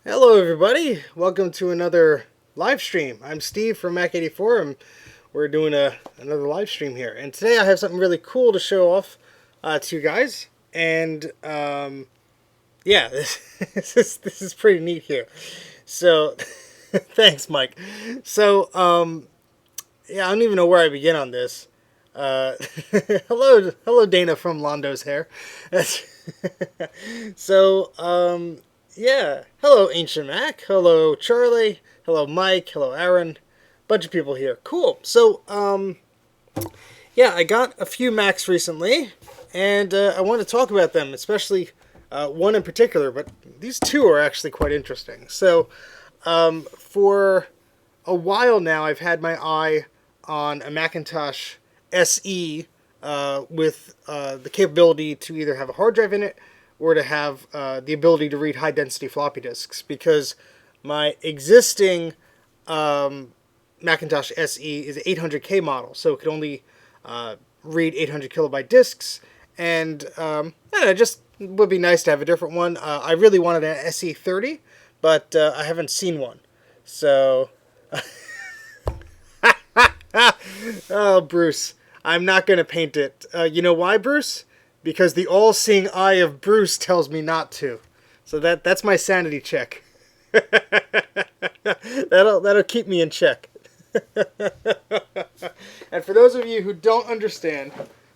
Hello everybody, welcome to another live stream. I'm Steve from Mac84 and we're doing another live stream here. And today I have something really cool to show off to you guys. And yeah, this is pretty neat here. So, thanks Mike. So, yeah, I don't even know where I begin on this. Hello Dana from Londo's Hair. So, yeah. Hello, Ancient Mac. Hello, Charlie. Hello, Mike. Hello, Aaron. Bunch of people here. Cool. So, yeah, I got a few Macs recently, and I want to talk about them, especially one in particular, but these two are actually quite interesting. So, for a while now, I've had my eye on a Macintosh SE with the capability to either have a hard drive in it or to have the ability to read high-density floppy disks, because my existing Macintosh SE is an 800k model, so it could only read 800 kilobyte disks, and it just would be nice to have a different one. I really wanted an SE30, but I haven't seen one, so... Oh, Bruce, I'm not going to paint it. You know why, Bruce? Because the all-seeing eye of Bruce tells me not to. So that's my sanity check. That'll keep me in check. And for those of you who don't understand,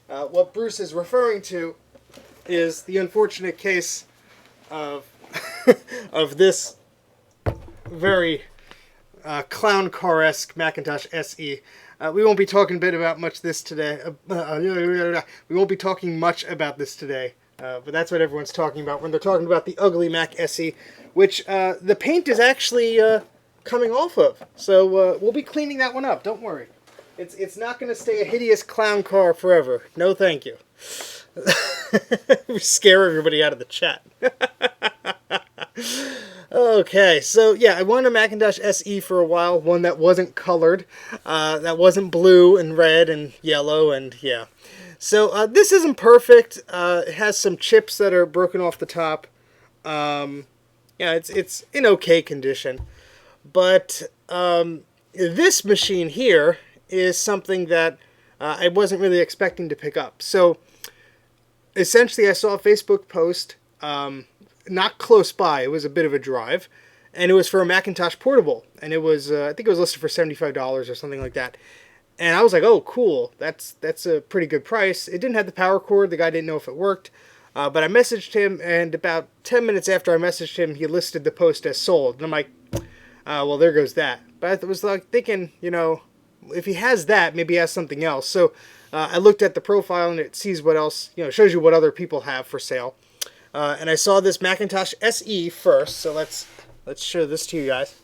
what Bruce is referring to is the unfortunate case of of this very clown car-esque Macintosh SE. We won't be talking a bit about much this today. We won't be talking much about this today, but that's what everyone's talking about when they're talking about the ugly Mac SE, which the paint is actually coming off of. So we'll be cleaning that one up. Don't worry. It's not going to stay a hideous clown car forever. No, thank you. Scare everybody out of the chat. Okay, so yeah, I wanted a Macintosh SE for a while, one that wasn't colored, that wasn't blue and red and yellow, and yeah. So this isn't perfect. It has some chips that are broken off the top. Yeah, it's in okay condition. But this machine here is something that I wasn't really expecting to pick up. So essentially, I saw a Facebook post, not close by. It was a bit of a drive, and it was for a Macintosh portable, and it was I think it was listed for $75 or something like that. And I was like, oh, cool, that's a pretty good price. It didn't have the power cord. The guy didn't know if it worked, but I messaged him, and about 10 minutes after I messaged him, he listed the post as sold. And I'm like, well, there goes that. But I was like thinking, you know, if he has that, maybe he has something else. So I looked at the profile, and it sees what else, you know, shows you what other people have for sale. And I saw this Macintosh SE first, so let's show this to you guys.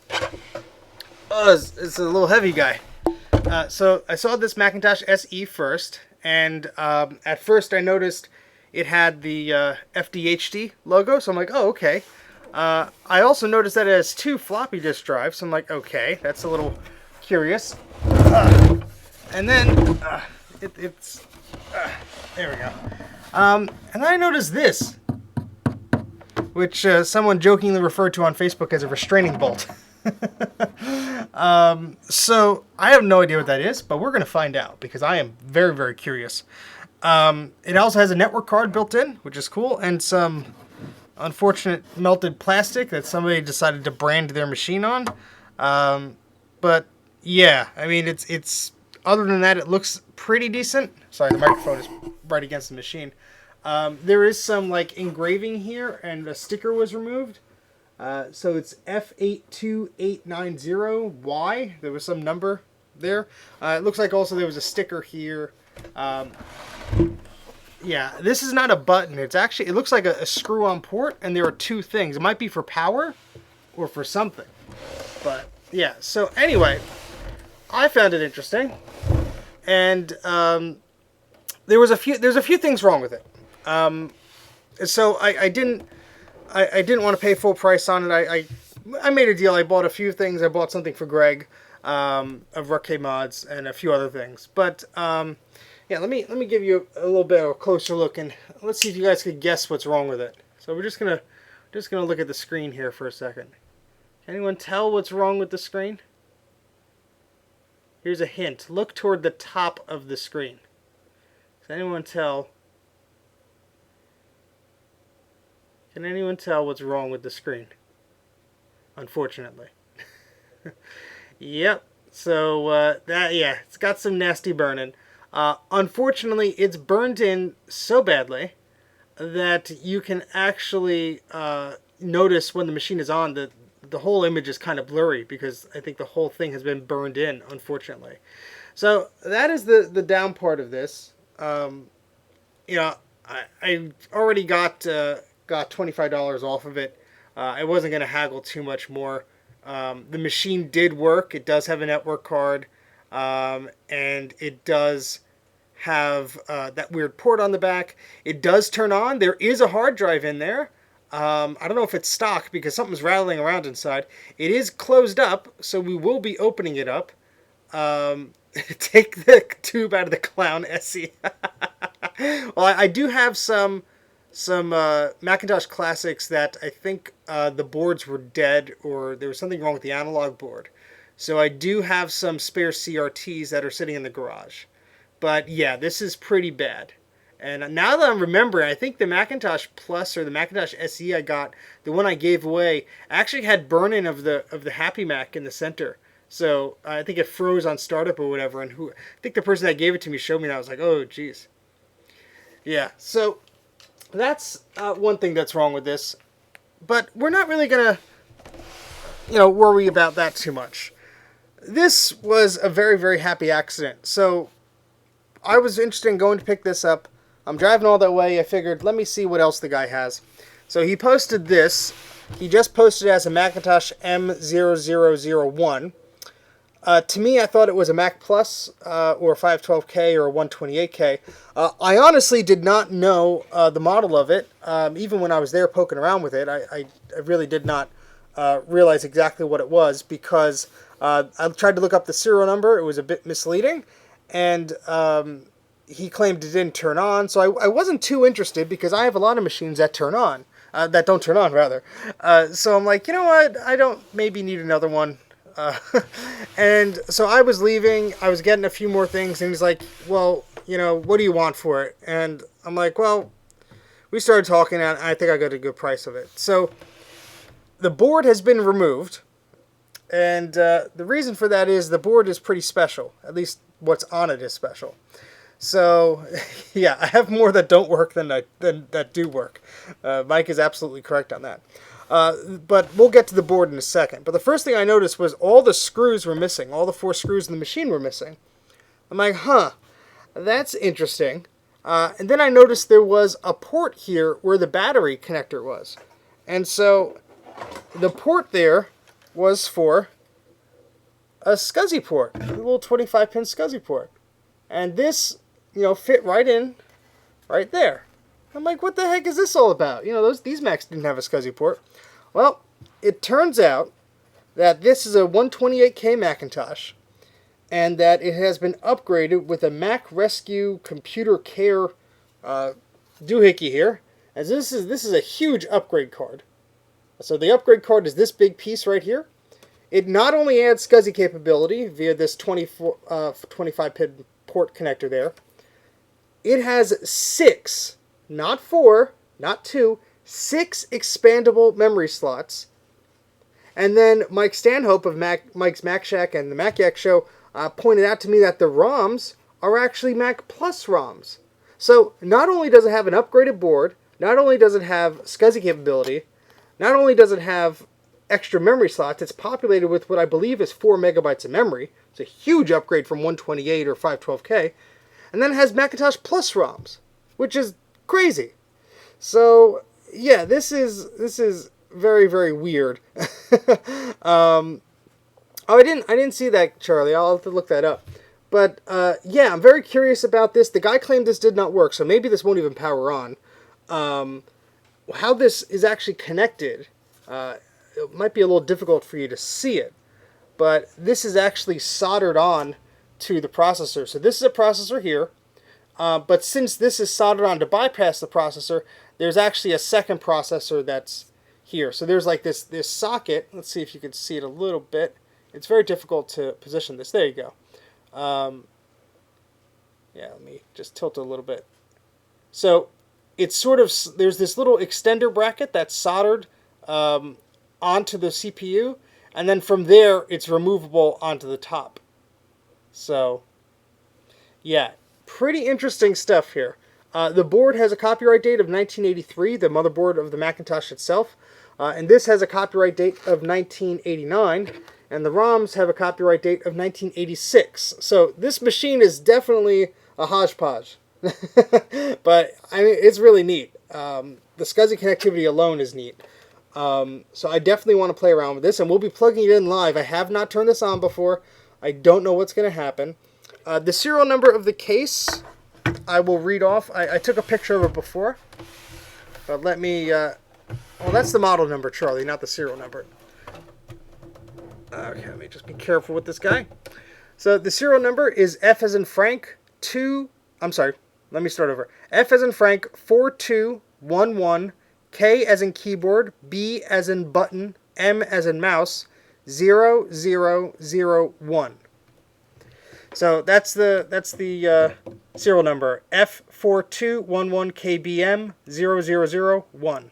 Oh, it's a little heavy guy. So I saw this Macintosh SE first, and at first I noticed it had the FDHD logo, so I'm like, oh, okay. I also noticed that it has two floppy disk drives, so I'm like, okay, that's a little curious. And then it's there we go. And then I noticed this, which someone jokingly referred to on Facebook as a restraining bolt. So I have no idea what that is, but we're going to find out because I am very, very curious. It also has a network card built in, which is cool, and some unfortunate melted plastic that somebody decided to brand their machine on. But yeah, I mean, it's other than that, it looks pretty decent. Sorry, the microphone is right against the machine. There is some like engraving here, and a sticker was removed. So it's F82890Y. There was some number there. It looks like also there was a sticker here. Yeah, this is not a button. It's actually, it looks like a screw-on port, and there are two things. It might be for power or for something. But yeah, so anyway, I found it interesting, and there's a few things wrong with it. So I didn't want to pay full price on it. I made a deal. I bought a few things. I bought something for Greg of Ruck Mods and a few other things. But yeah, let me give you a little bit of a closer look, and let's see if you guys could guess what's wrong with it. So we're just gonna look at the screen here for a second. Anyone tell what's wrong with the screen? Here's a hint. Look toward the top of the screen. Does anyone tell? Can anyone tell what's wrong with the screen? Unfortunately. Yep. So it's got some nasty burning. Unfortunately, it's burned in so badly that you can actually notice when the machine is on that the whole image is kind of blurry because I think the whole thing has been burned in, unfortunately. So that is the down part of this. I already got $25 off of it. I wasn't going to haggle too much more. The machine did work. It does have a network card, and it does have that weird port on the back. It does turn on. There is a hard drive in there. I don't know if it's stock because something's rattling around inside. It is closed up, so we will be opening it up. Take the tube out of the Clown SE. Well, I do have some Macintosh classics that I think the boards were dead or there was something wrong with the analog board. So I do have some spare CRTs that are sitting in the garage. But yeah, this is pretty bad. And now that I'm remembering, I think the Macintosh Plus or the Macintosh SE I got, the one I gave away, actually had burn-in of the Happy Mac in the center. So I think it froze on startup or whatever. And I think the person that gave it to me showed me that. I was like, oh, geez. Yeah, so that's one thing that's wrong with this. But we're not really going to, worry about that too much. This was a very, very happy accident. So I was interested in going to pick this up. I'm driving all that way. I figured, let me see what else the guy has. So he posted this. He just posted it as a Macintosh M0001. To me, I thought it was a Mac Plus or 512K or 128K. I honestly did not know the model of it. Even when I was there poking around with it, I really did not realize exactly what it was because I tried to look up the serial number. It was a bit misleading. And he claimed it didn't turn on. So I wasn't too interested because I have a lot of machines that turn on. That don't turn on, rather. So I'm like, you know what? I don't maybe need another one. And so I was leaving. I was getting a few more things. And he's like, well, what do you want for it? And I'm like, well, we started talking. And I think I got a good price of it. So the board has been removed. And the reason for that is the board is pretty special. At least what's on it is special. So, yeah, I have more that don't work than that do work. Mike is absolutely correct on that. But we'll get to the board in a second. But the first thing I noticed was all the screws were missing. All the 4 screws in the machine were missing. I'm like, that's interesting. And then I noticed there was a port here where the battery connector was. And so the port there was for a SCSI port, a little 25-pin SCSI port. And this, fit right in, right there. I'm like, what the heck is this all about? These Macs didn't have a SCSI port. Well, it turns out that this is a 128k Macintosh, and that it has been upgraded with a Mac Rescue Computer Care doohickey here. As this is a huge upgrade card. So the upgrade card is this big piece right here. It not only adds SCSI capability via this 25-pin port connector there, it has 6, not 4, not 2, 6 expandable memory slots. And then Mike Stanhope of Mike's Mac Shack and the Mac Yak Show pointed out to me that the ROMs are actually Mac Plus ROMs. So not only does it have an upgraded board, not only does it have SCSI capability, not only does it have extra memory slots, it's populated with what I believe is 4 megabytes of memory. It's a huge upgrade from 128 or 512K. And then it has Macintosh Plus ROMs, which is crazy. So, yeah, this is very, very weird. I didn't see that, Charlie. I'll have to look that up. But, yeah, I'm very curious about this. The guy claimed this did not work, so maybe this won't even power on. How this is actually connected, it might be a little difficult for you to see it. But this is actually soldered on to the processor. So this is a processor here. But since this is soldered on to bypass the processor, there's actually a second processor that's here. So there's like this socket. Let's see if you can see it a little bit. It's very difficult to position this. There you go. Yeah, let me just tilt it a little bit. So it's sort of, there's this little extender bracket that's soldered onto the CPU, and then from there it's removable onto the top. So yeah, pretty interesting stuff here. The board has a copyright date of 1983, the motherboard of the Macintosh itself, and this has a copyright date of 1989, and the ROMs have a copyright date of 1986. So this machine is definitely a hodgepodge. But I mean, it's really neat. The SCSI connectivity alone is neat. So I definitely want to play around with this, and we'll be plugging it in live. I have not turned this on before. I don't know what's going to happen. The serial number of the case, I will read off. I took a picture of it before, but let me... well, that's the model number, Charlie, not the serial number. Okay, let me just be careful with this guy. So the serial number is F as in Frank 2... I'm sorry, let me start over. F as in Frank 4211, K as in keyboard, B as in button, M as in mouse, 0001. So that's the serial number, F4211KBM0001.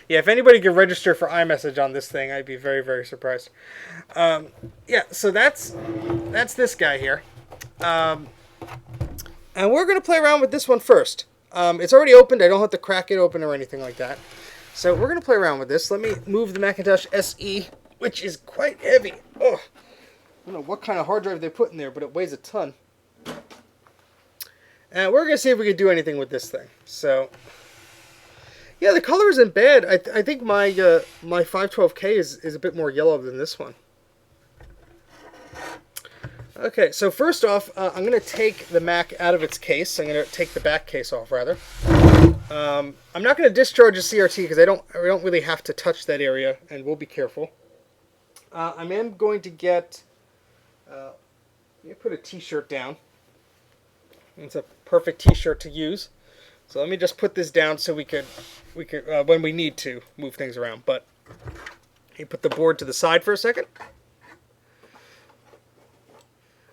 Yeah, if anybody could register for iMessage on this thing, I'd be very, very surprised. Yeah, so that's this guy here. And we're going to play around with this one first. It's already opened. I don't have to crack it open or anything like that. So we're going to play around with this. Let me move the Macintosh SE, which is quite heavy. Oh, I don't know what kind of hard drive they put in there, but it weighs a ton. And we're going to see if we can do anything with this thing. So, yeah, the color isn't bad. I think my 512K is a bit more yellow than this one. Okay, so first off, I'm going to take the Mac out of its case. I'm going to take the back case off, rather. I'm not going to discharge the CRT because I don't really have to touch that area, and we'll be careful. I am going to get... let me put a T-shirt down. It's a perfect T-shirt to use. So let me just put this down so we could when we need to move things around. But you put the board to the side for a second.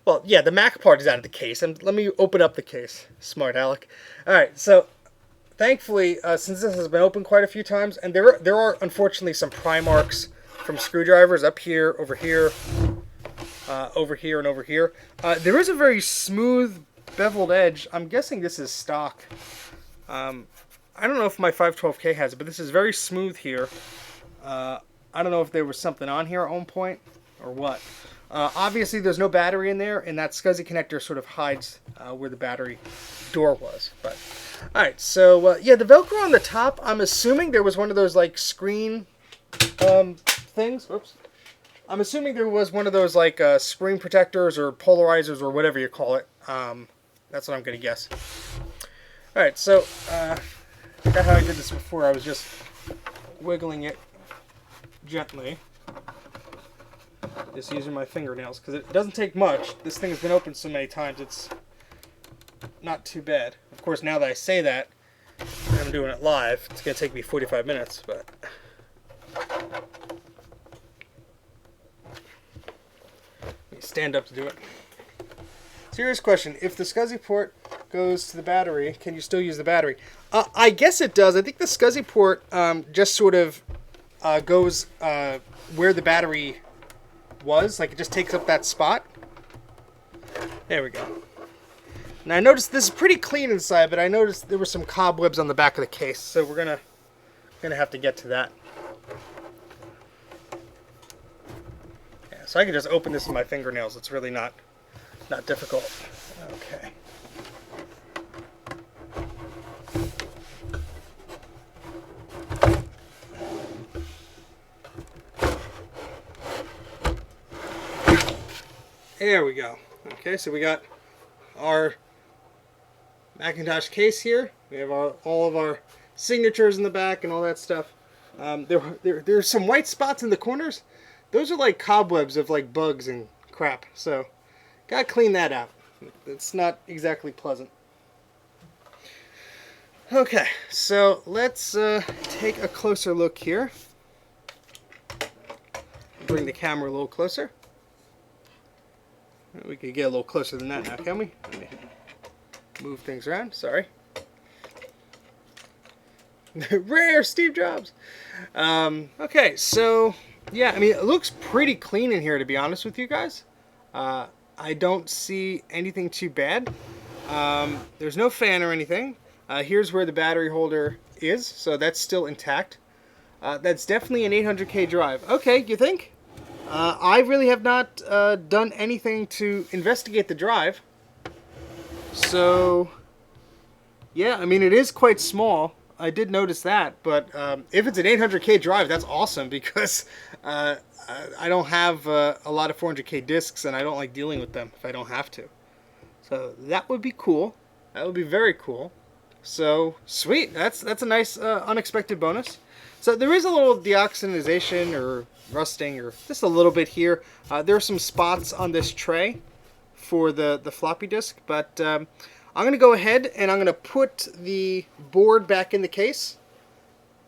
Well, yeah, the Mac part is out of the case, and let me open up the case. Smart Alec. All right, so thankfully, since this has been opened quite a few times, and there are unfortunately some pry marks from screwdrivers up here, over here, over here, and over here. There is a very smooth beveled edge. I'm guessing this is stock. I don't know if my 512K has it, but this is very smooth here. I don't know if there was something on here at one point or what. Obviously, there's no battery in there, and that SCSI connector sort of hides where the battery door was. But all right, so yeah, the Velcro on the top. I'm assuming there was one of those like screen things. Whoops. I'm assuming there was one of those like screen protectors or polarizers or whatever you call it. That's what I'm gonna guess. All right, so I forgot how I did this before. I was just wiggling it gently. Just using my fingernails, because it doesn't take much. This thing has been opened so many times, it's not too bad. Of course, now that I say that, and I'm doing it live, it's going to take me 45 minutes, but... Let me stand up to do it. Serious question. If the SCSI port goes to the battery, can you still use the battery? I guess it does. I think the SCSI port just sort of goes where the battery was. Like, it just takes up that spot. There we go. Now, I noticed this is pretty clean inside, but I noticed there were some cobwebs on the back of the case, so we're gonna have to get to that. Yeah, so I can just open this with my fingernails. It's really not difficult. Okay. There we go. Okay, so we got our Macintosh case here. We have all of our signatures in the back and all that stuff. There's some white spots in the corners. Those are like cobwebs of like bugs and crap. So, gotta clean that out. It's not exactly pleasant. Okay, so let's take a closer look here. Bring the camera a little closer. We could get a little closer than that now, can we? Let me move things around. Sorry. Rare Steve Jobs. Okay, so yeah, I mean, it looks pretty clean in here, to be honest with you guys. I don't see anything too bad. There's no fan or anything. Here's where the battery holder is, so that's still intact. That's definitely an 800K drive. Okay, you think? I really have not done anything to investigate the drive. So, yeah, I mean, it is quite small. I did notice that, but if it's an 800K drive, that's awesome because I don't have a lot of 400K discs and I don't like dealing with them if I don't have to. So that would be cool. That would be very cool. So sweet, that's a nice unexpected bonus. So there is a little deoxidization or rusting or just a little bit here. There are some spots on this tray for the floppy disk, but I'm going to go ahead and I'm going to put the board back in the case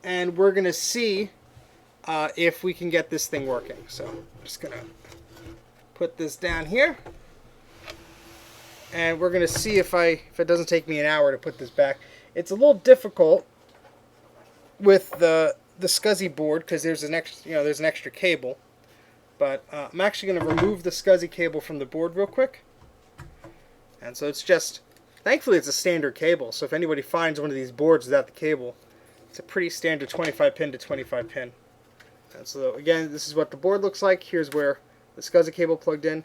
and we're going to see if we can get this thing working. So I'm just going to put this down here. And we're going to see if it doesn't take me an hour to put this back. It's a little difficult with the SCSI board because there's an extra cable. But I'm actually going to remove the SCSI cable from the board real quick. And so it's just, thankfully it's a standard cable. So if anybody finds one of these boards without the cable, it's a pretty standard 25 pin to 25 pin. And so again, this is what the board looks like. Here's where the SCSI cable plugged in.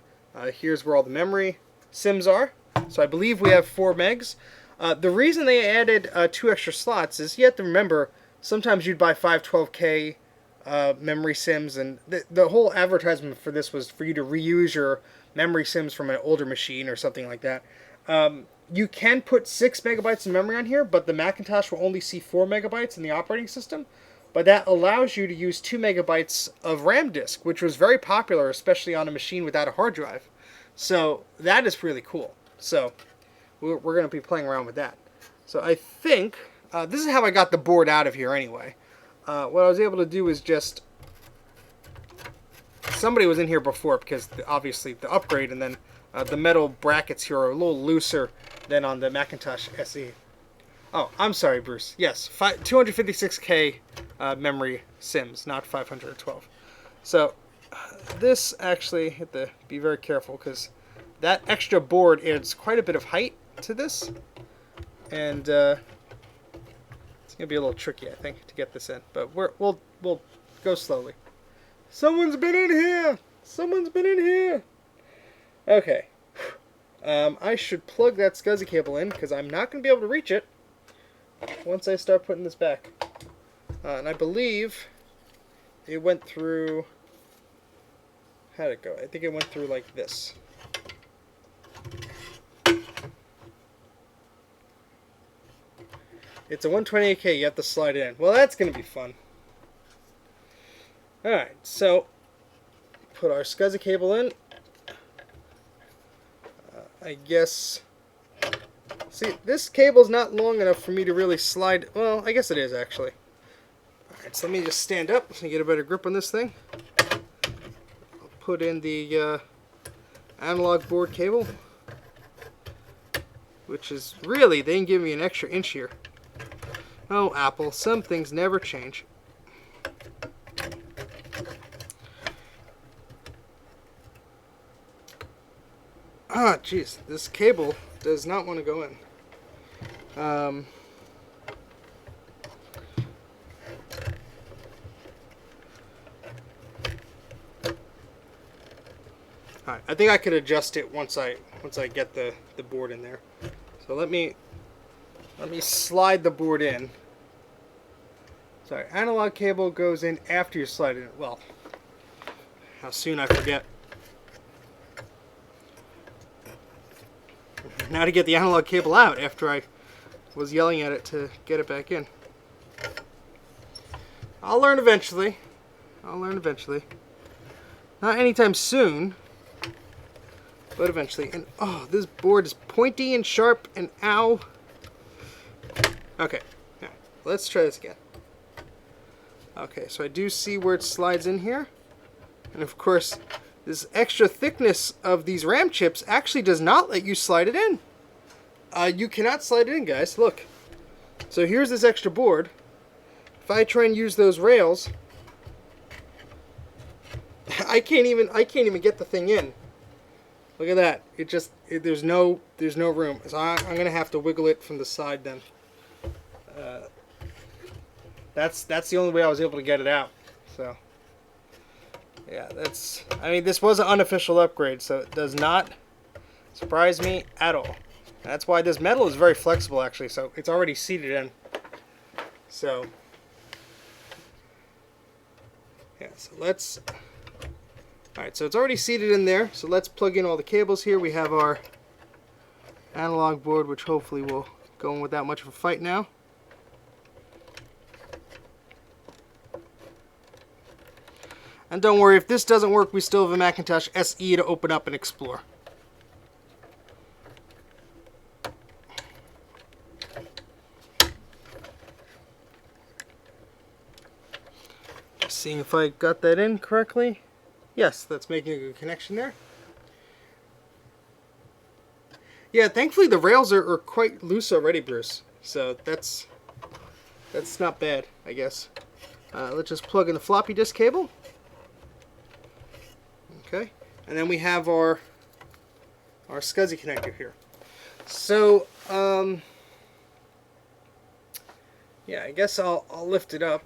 Here's where all the memory SIMs are. So I believe we have 4 megs. The reason they added 2 extra slots is you have to remember sometimes you'd buy 512K memory SIMs, and the whole advertisement for this was for you to reuse your memory SIMs from an older machine or something like that. You can put 6 megabytes of memory on here, but the Macintosh will only see 4 megabytes in the operating system. But that allows you to use 2 megabytes of RAM disk, which was very popular, especially on a machine without a hard drive. So that is really cool. So we're going to be playing around with that. So I think this is how I got the board out of here anyway. What I was able to do is just, somebody was in here before because obviously the upgrade, and then the metal brackets here are a little looser than on the Macintosh SE. Oh, I'm sorry, Bruce. Yes, 256K memory SIMs, not 512. So this actually, have to be very careful because that extra board adds quite a bit of height to this, and it's gonna be a little tricky, I think, to get this in. But we'll go slowly. Someone's been in here. Someone's been in here. Okay. I should plug that SCSI cable in because I'm not gonna be able to reach it once I start putting this back. And I believe it went through. How'd it go? I think it went through like this. It's a 128K, you have to slide it in. Well, that's going to be fun. Alright, so put our SCSI cable in. I guess, see, this cable's not long enough for me to really slide. Well, I guess it is actually. Alright, so let me just stand up so I get a better grip on this thing. I'll put in the analog board cable, which is really, they didn't give me an extra inch here. Oh, Apple, some things never change. Ah, jeez, this cable does not want to go in. Alright, I think I could adjust it once I get the board in there. So let me slide the board in. Sorry, analog cable goes in after you slide it in. Well, how soon I forget. Now to get the analog cable out after I was yelling at it to get it back in. I'll learn eventually. I'll learn eventually. Not anytime soon, but eventually. And oh, this board is pointy and sharp and ow. Okay, yeah. Let's try this again. Okay, so I do see where it slides in here. And of course, this extra thickness of these RAM chips actually does not let you slide it in. You cannot slide it in, guys. Look. So here's this extra board. If I try and use those rails, I can't even get the thing in. Look at that. There's no room. So I'm gonna have to wiggle it from the side then. That's the only way I was able to get it out. So yeah, I mean, this was an unofficial upgrade, so it does not surprise me at all. That's why this metal is very flexible, actually. So it's already seated in. So yeah, so let's. All right, so it's already seated in there. So let's plug in all the cables here. We have our analog board, which hopefully will go in without much of a fight now. And don't worry, if this doesn't work, we still have a Macintosh SE to open up and explore. Just seeing if I got that in correctly. Yes, that's making a good connection there. Yeah, thankfully the rails are quite loose already, Bruce. So that's not bad, I guess. Let's just plug in the floppy disk cable. Okay, and then we have our SCSI connector here. So yeah, I guess I'll lift it up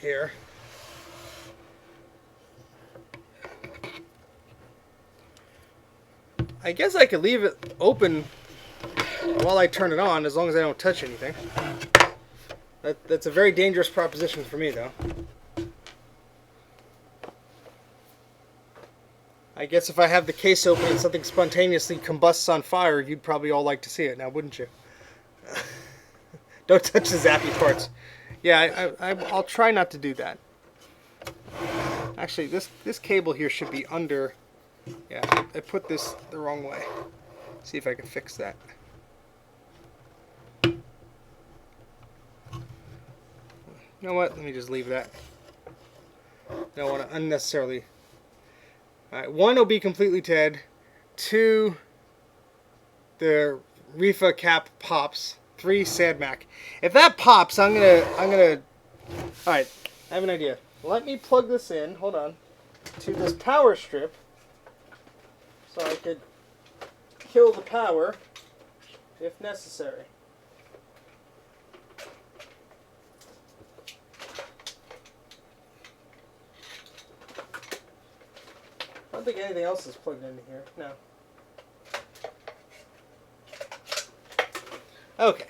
here. I guess I could leave it open while I turn it on, as long as I don't touch anything. That's a very dangerous proposition for me, though. I guess if I have the case open and something spontaneously combusts on fire, you'd probably all like to see it now, wouldn't you? Don't touch the zappy parts. Yeah, I'll try not to do that. Actually, this cable here should be under. Yeah, I put this the wrong way. See if I can fix that. You know what? Let me just leave that. I don't want to unnecessarily. Alright, 1 will be completely dead. 2, the Rifa cap pops. 3, Sad Mac. If that pops, I'm gonna. Alright, I have an idea. Let me plug this in. Hold on. To this power strip, so I could kill the power if necessary. I don't think anything else is plugged into here. No. Okay.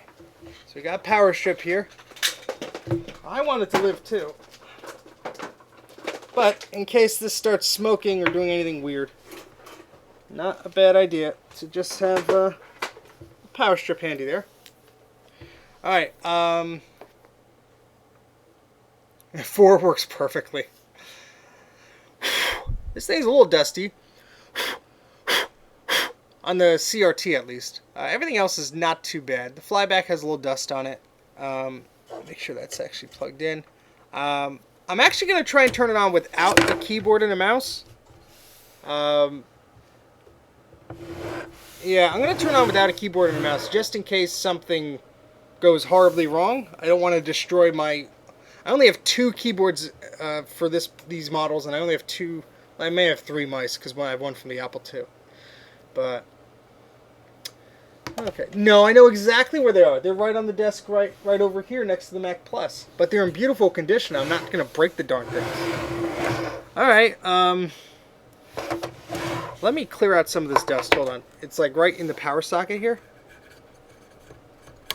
So we got a power strip here. I want it to live too. But in case this starts smoking or doing anything weird, not a bad idea to just have a power strip handy there. Alright. 4 works perfectly. This thing's a little dusty. On the CRT, at least. Everything else is not too bad. The flyback has a little dust on it. Make sure that's actually plugged in. I'm actually going to try and turn it on without a keyboard and a mouse. Yeah, I'm going to turn it on without a keyboard and a mouse, just in case something goes horribly wrong. I don't want to destroy my... I only have 2 keyboards for these models, and I only have 2... I may have 3 mice, because I have one from the Apple II. But... okay. No, I know exactly where they are. They're right on the desk right over here next to the Mac Plus. But they're in beautiful condition. I'm not going to break the darn things. Alright, let me clear out some of this dust. Hold on. It's like right in the power socket here.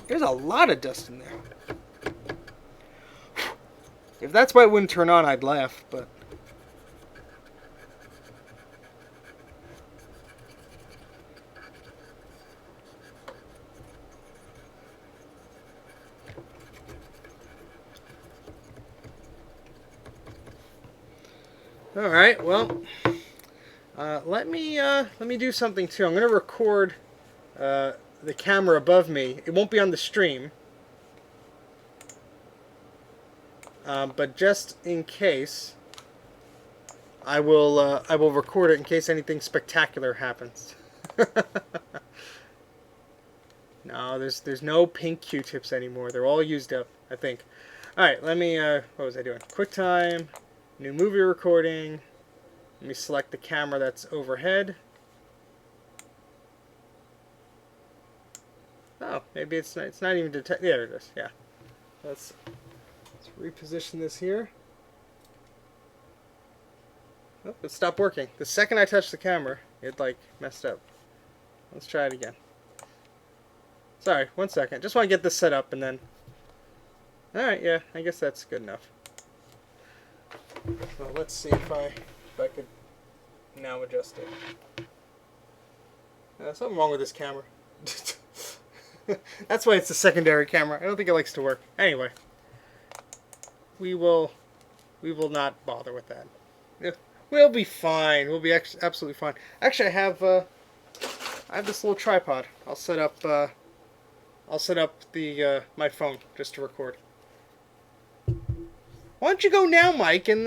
There's a lot of dust in there. If that's why it wouldn't turn on, I'd laugh, but... Alright, well, let me do something too. I'm going to record the camera above me. It won't be on the stream, but just in case, I will record it in case anything spectacular happens. No, there's no pink Q-tips anymore. They're all used up, I think. All right, let me. What was I doing? QuickTime, new movie recording. Let me select the camera that's overhead. Oh, maybe it's not even detect. Yeah, there it is. Yeah, let's reposition this here. Oh, it stopped working. The second I touched the camera, it like messed up. Let's try it again. Sorry, 1 second. Just want to get this set up and then... Alright, yeah, I guess that's good enough. Well, let's see if I could now adjust it. Something wrong with this camera. That's why it's the secondary camera. I don't think it likes to work. Anyway, we will not bother with that. We'll be fine. We'll be absolutely fine. Actually, I have this little tripod. I'll set up the my phone just to record. Why don't you go now, Mike? And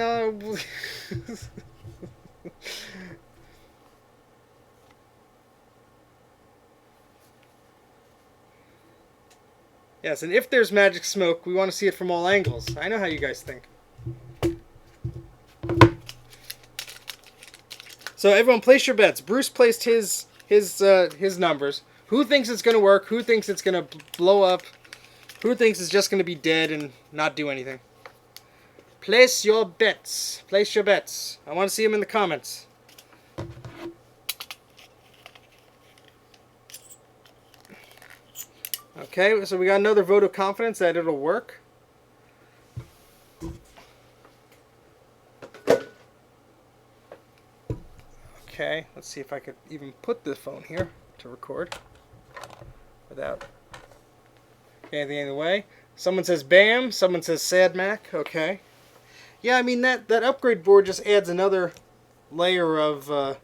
yes, and if there's magic smoke, we want to see it from all angles. I know how you guys think. So everyone, place your bets. Bruce placed his numbers. Who thinks it's going to work? Who thinks it's going to blow up? Who thinks it's just going to be dead and not do anything? Place your bets. Place your bets. I want to see them in the comments. Okay, so we got another vote of confidence that it'll work. Okay, let's see if I could even put the phone here to record without anything in the way. Someone says BAM, someone says Sad Mac. Okay. Yeah, I mean that upgrade board just adds another layer of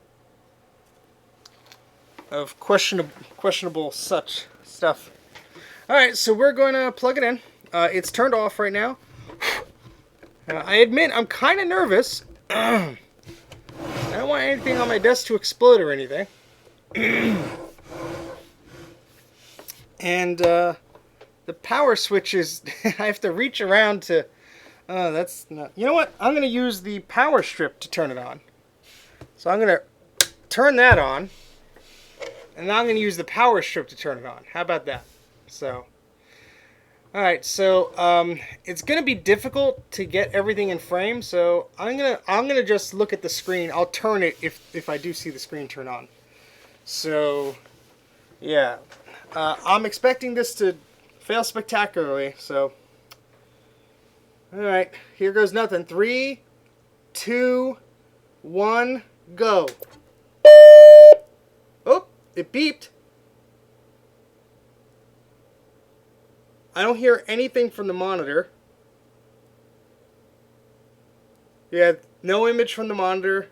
questionable such stuff. All right, so we're going to plug it in. It's turned off right now. I admit I'm kind of nervous. I don't want anything on my desk to explode or anything. And the power switch is... I have to reach around to... that's not... You know what? I'm going to use the power strip to turn it on. So I'm going to turn that on. And now I'm going to use the power strip to turn it on. How about that? So... Alright, so it's going to be difficult to get everything in frame, so I'm gonna just look at the screen. I'll turn it if I do see the screen turn on. So, yeah. I'm expecting this to fail spectacularly, so... Alright, here goes nothing. 3, 2, 1, go. Oh, it beeped. I don't hear anything from the monitor. Yeah, no image from the monitor.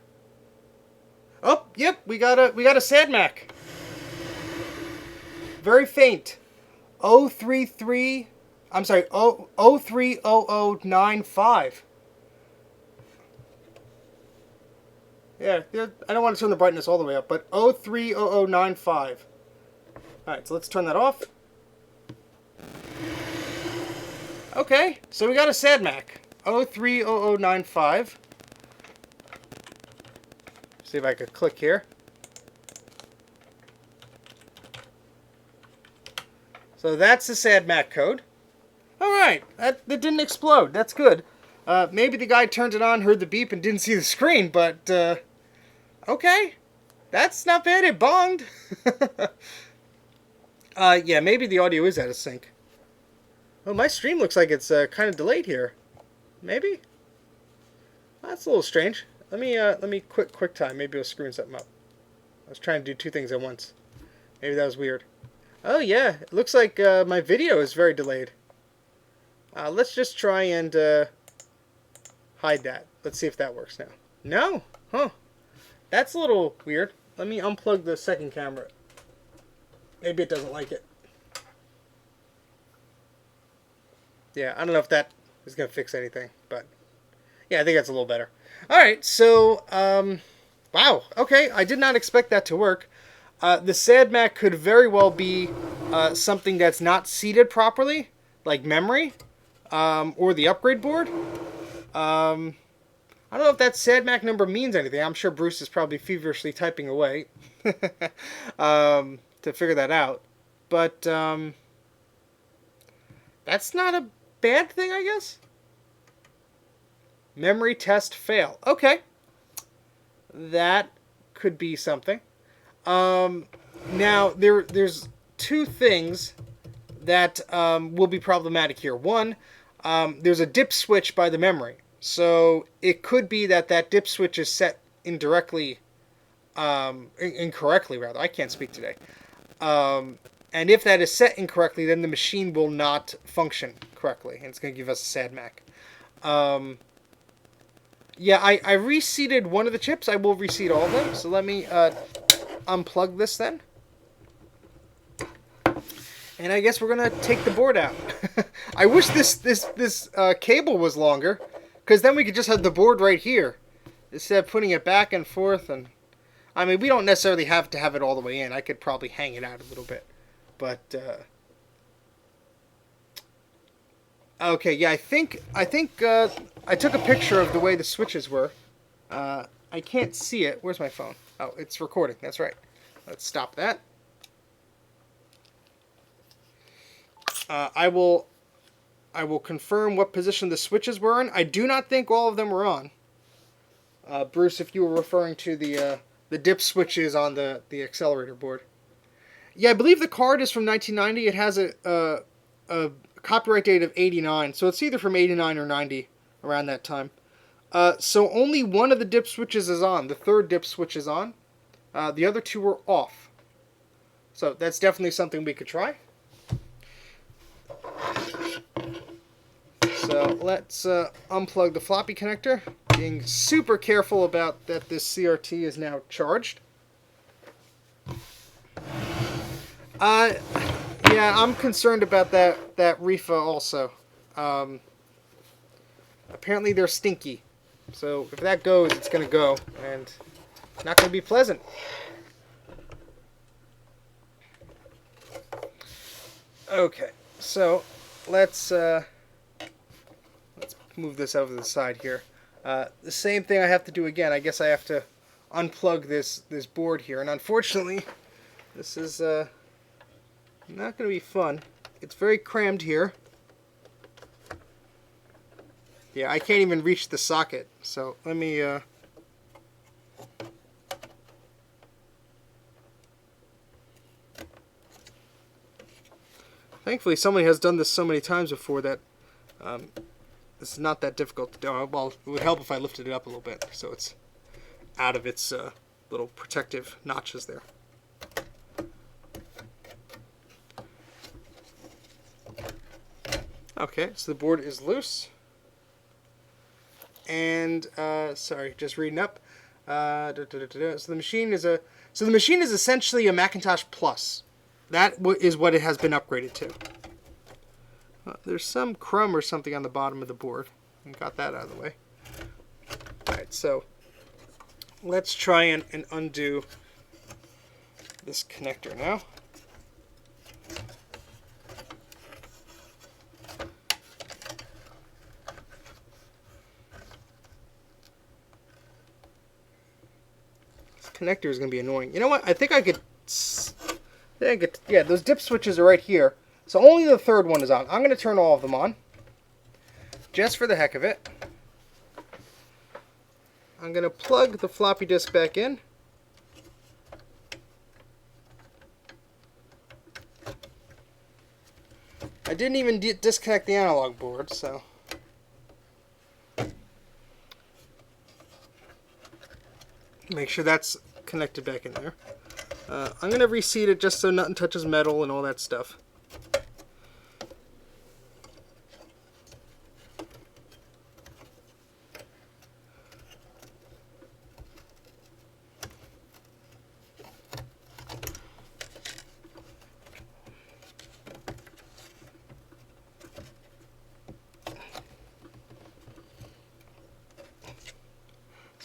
Oh, yep, we got a Sad Mac. Very faint. 033. I'm sorry, 030095. Yeah, I don't want to turn the brightness all the way up, but 030095. Alright, so let's turn that off. Okay, so we got a Sad Mac. 030095. See if I could click here. So that's the Sad Mac code. Alright, that didn't explode. That's good. Maybe the guy turned it on, heard the beep, and didn't see the screen, but okay. That's not bad. It bonged. Yeah, maybe the audio is out of sync. Oh, my stream looks like it's kind of delayed here. Maybe? That's a little strange. Let me quick time. Maybe it'll screw something up. I was trying to do two things at once. Maybe that was weird. Oh yeah, it looks like my video is very delayed. Let's just try and hide that. Let's see if that works now. No? Huh. That's a little weird. Let me unplug the second camera. Maybe it doesn't like it. Yeah, I don't know if that is going to fix anything, but yeah, I think that's a little better. All right, so, wow, okay, I did not expect that to work. The SAD Mac could very well be something that's not seated properly, like memory, or the upgrade board. I don't know if that SAD Mac number means anything. I'm sure Bruce is probably feverishly typing away to figure that out. But that's not a bad thing, I guess. Memory test fail. Okay. That could be something. Now, there's two things that will be problematic here. One, there's a dip switch by the memory. So it could be that that dip switch is set incorrectly, rather. I can't speak today. And if that is set incorrectly, then the machine will not function correctly, and it's going to give us a SAD Mac. Yeah, I reseated one of the chips. I will reseat all of them. So let me unplug this then. And I guess we're going to take the board out. I wish this cable was longer, because then we could just have the board right here, instead of putting it back and forth. And I mean, we don't necessarily have to have it all the way in. I could probably hang it out a little bit. But, okay, yeah, I think I took a picture of the way the switches were. I can't see it. Where's my phone? Oh, it's recording. That's right. Let's stop that. I will confirm what position the switches were in. I do not think all of them were on. Bruce, if you were referring to the dip switches on the accelerator board. Yeah, I believe the card is from 1990. It has a copyright date of 89, so it's either from 89 or 90, around that time. So only one of the dip switches is on. The third dip switch is on. The other two were off. So that's definitely something we could try. So let's unplug the floppy connector, being super careful about that this CRT is now charged. Yeah, I'm concerned about that reefa also. Apparently they're stinky. So if that goes, it's going to go, and it's not going to be pleasant. Okay, so let's move this over to the side here. The same thing I have to do again. I guess I have to unplug this board here, and unfortunately, this is not going to be fun. It's very crammed here. Yeah, I can't even reach the socket. So let me thankfully somebody has done this so many times before that this is not that difficult to do. Well, it would help if I lifted it up a little bit so it's out of its little protective notches there. Okay, so the board is loose. And sorry, just reading up. So the machine is essentially a Macintosh Plus. That is what it has been upgraded to. There's some crumb or something on the bottom of the board. I got that out of the way. Alright, so let's try and undo this connector now. This connector is going to be annoying. You know what? I think I could... yeah, those dip switches are right here. So only the third one is on. I'm going to turn all of them on, just for the heck of it. I'm going to plug the floppy disk back in. I didn't even disconnect the analog board, so... make sure that's connected back in there. I'm going to reseat it just so nothing touches metal and all that stuff.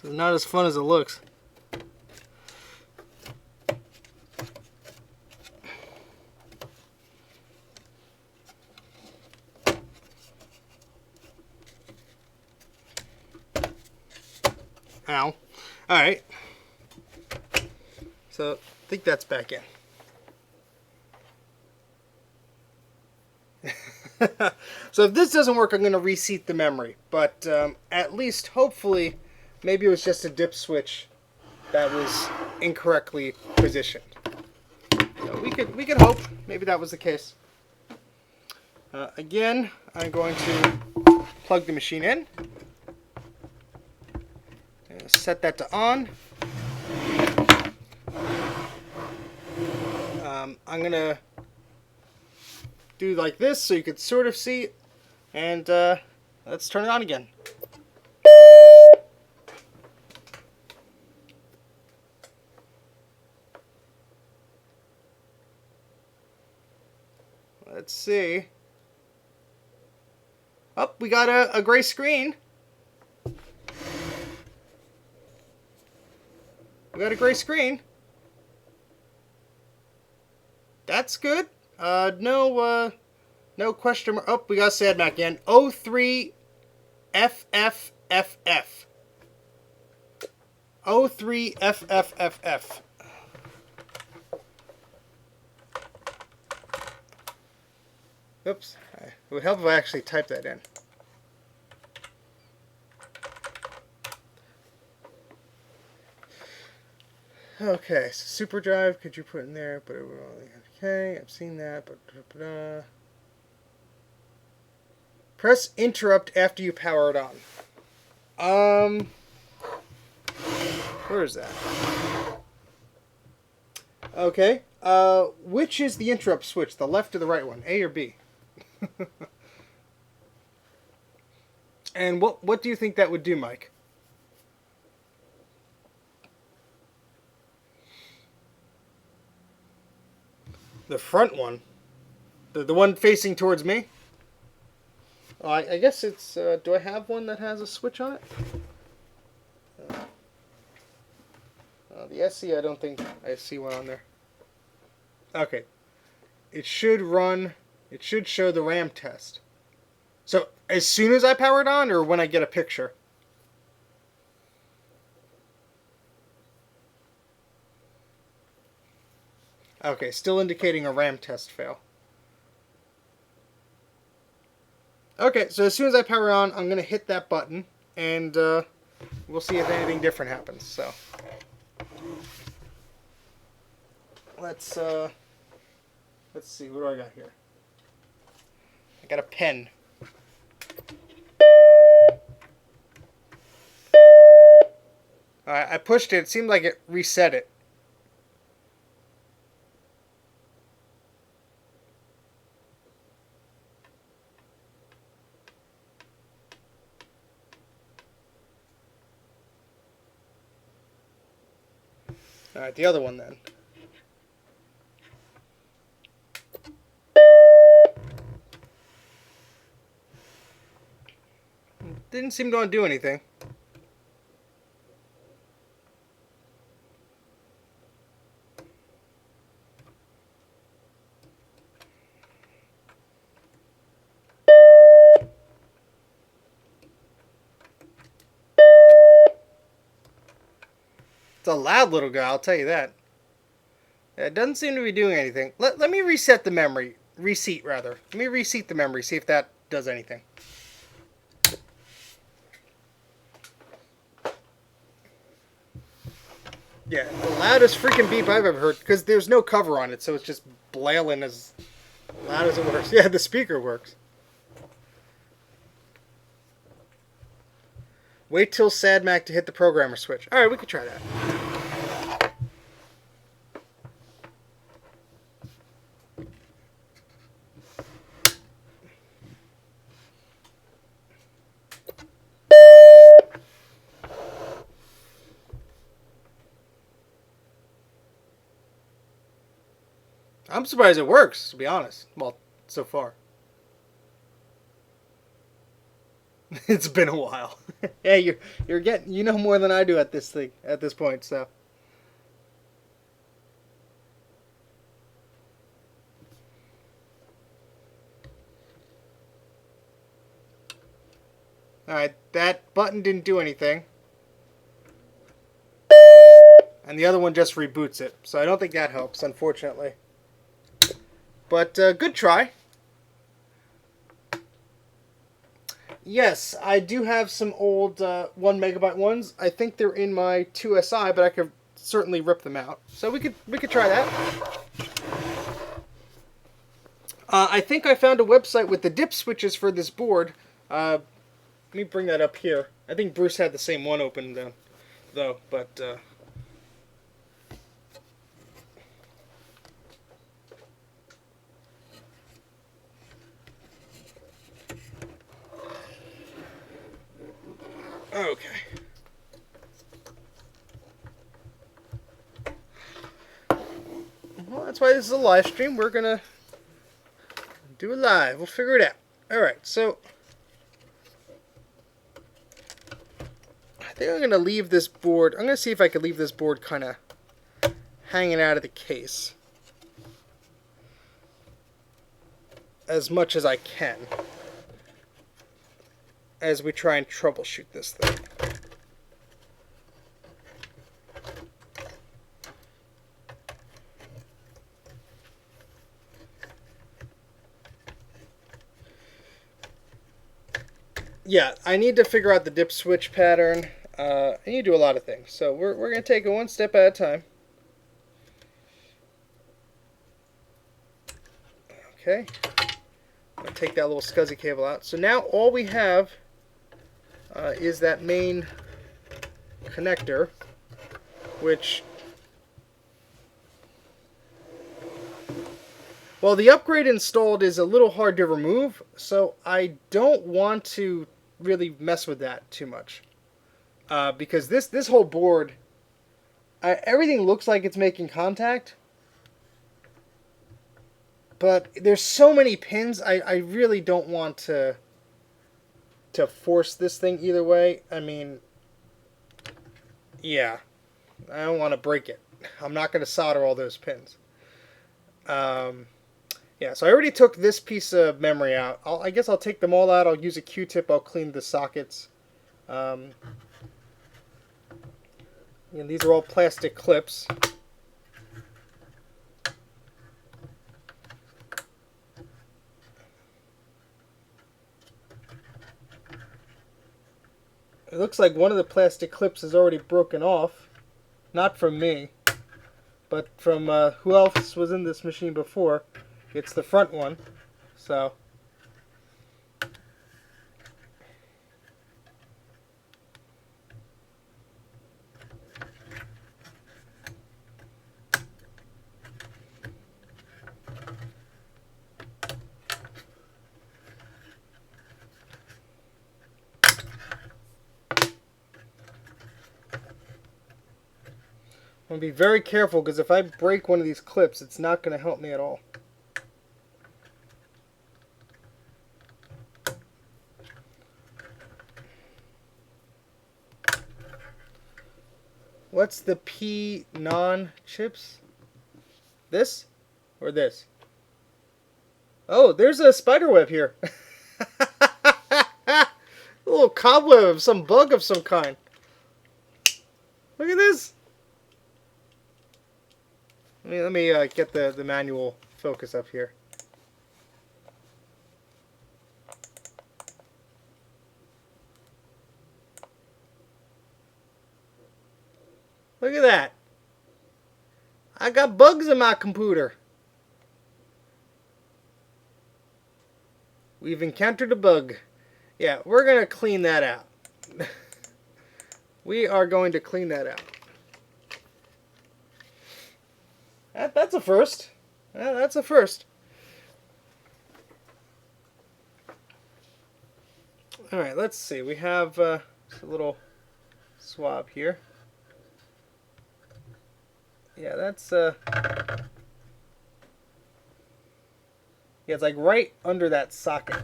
So not as fun as it looks. Ow. Alright. So, I think that's back in. So if this doesn't work, I'm going to reseat the memory. But at least, hopefully, maybe it was just a dip switch that was incorrectly positioned. So we could hope maybe that was the case. Again, I'm going to plug the machine in. Set that to on. I'm going to do like this so you could sort of see. And let's turn it on again. Let's see. Oh, we got a gray screen. We got a gray screen. That's good. No question mark. Oh, we got a sad Mac again. 03 FFFF. 03 FFFF. Oops. It would help if I actually typed that in. Okay, so super drive, could you put in there? But it would only, okay, I've seen that. But press interrupt after you power it on. Where is that? Okay. Which is the interrupt switch, the left or the right one, A or B? And what do you think that would do, Mike? The front one? The one facing towards me? Oh, I guess it's... do I have one that has a switch on it? The SE, I don't think I see one on there. Okay. It should run... It should show the RAM test. So, as soon as I power it on, or when I get a picture? Okay, still indicating a RAM test fail. Okay, so as soon as I power it on, I'm going to hit that button, and we'll see if anything different happens. So, let's see, what do I got here? I got a pen. I pushed it. It seemed like it reset it. Alright, the other one then. Didn't seem to want to do anything. It's a loud little guy, I'll tell you that. It doesn't seem to be doing anything. Let me reset the memory. Reseat, rather. Let me reseat the memory, see if that does anything. Yeah, the loudest freaking beep I've ever heard, because there's no cover on it, so it's just blailing as loud as it works. Yeah, the speaker works. Wait till Sad Mac to hit the programmer switch. Alright, we could try that. I'm surprised it works, to be honest. Well, so far. It's been a while. Hey, you're getting, you know more than I do at this thing at this point. So, all right, that button didn't do anything, and the other one just reboots it. So I don't think that helps, unfortunately. But good try. Yes, I do have some old 1 MB ones. I think they're in my 2SI, but I could certainly rip them out. So we could try that. I think I found a website with the dip switches for this board. Let me bring that up here. I think Bruce had the same one open though, but okay. Well, that's why this is a live stream. We're gonna do it live. We'll figure it out. Alright, so I think I'm going to leave this board. I'm going to see if I can leave this board kind of hanging out of the case as much as I can as we try and troubleshoot this thing. Yeah, I need to figure out the dip switch pattern. I need to do a lot of things. So we're going to take it one step at a time. Okay. I'm going to take that little SCSI cable out. So now all we have is that main connector, which, well, the upgrade installed is a little hard to remove, so I don't want to really mess with that too much. Because this whole board, everything looks like it's making contact, but there's so many pins, I really don't want to force this thing either way. I mean, yeah, I don't want to break it. I'm not going to solder all those pins. Yeah, so I already took this piece of memory out. I guess I'll take them all out. I'll use a Q-tip. I'll clean the sockets. And these are all plastic clips. It looks like one of the plastic clips is already broken off. Not from me, but from who else was in this machine before. It's the front one, so. I'm going to be very careful because if I break one of these clips, it's not going to help me at all. What's the P non-chips? This? Or this? Oh, there's a spider web here. A little cobweb of some bug of some kind. Look at this. Let me get the manual focus up here. Look at that. I got bugs in my computer. We've encountered a bug. Yeah, we're going to clean that out. We are going to clean that out. That's a first. That's a first. Alright, let's see. We have a little swab here. Yeah, that's yeah, it's like right under that socket.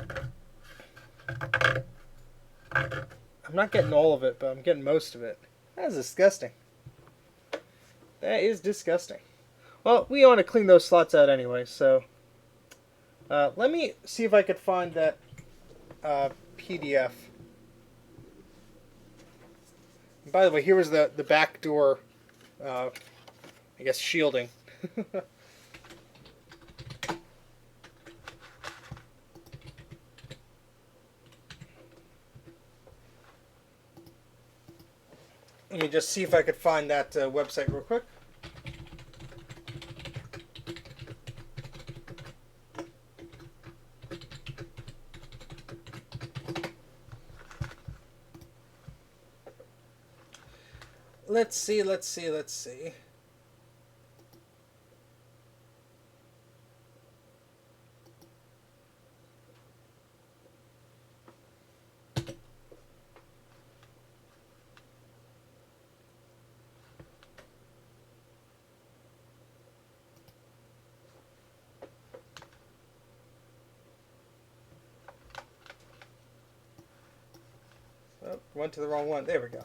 not getting all of it, but I'm getting most of it. That is disgusting. That is disgusting. Well, we want to clean those slots out anyway, so let me see if I could find that PDF. And by the way, here was the back door, I guess, shielding. Let me just see if I could find that website real quick. Let's see. Oh, went to the wrong one. There we go.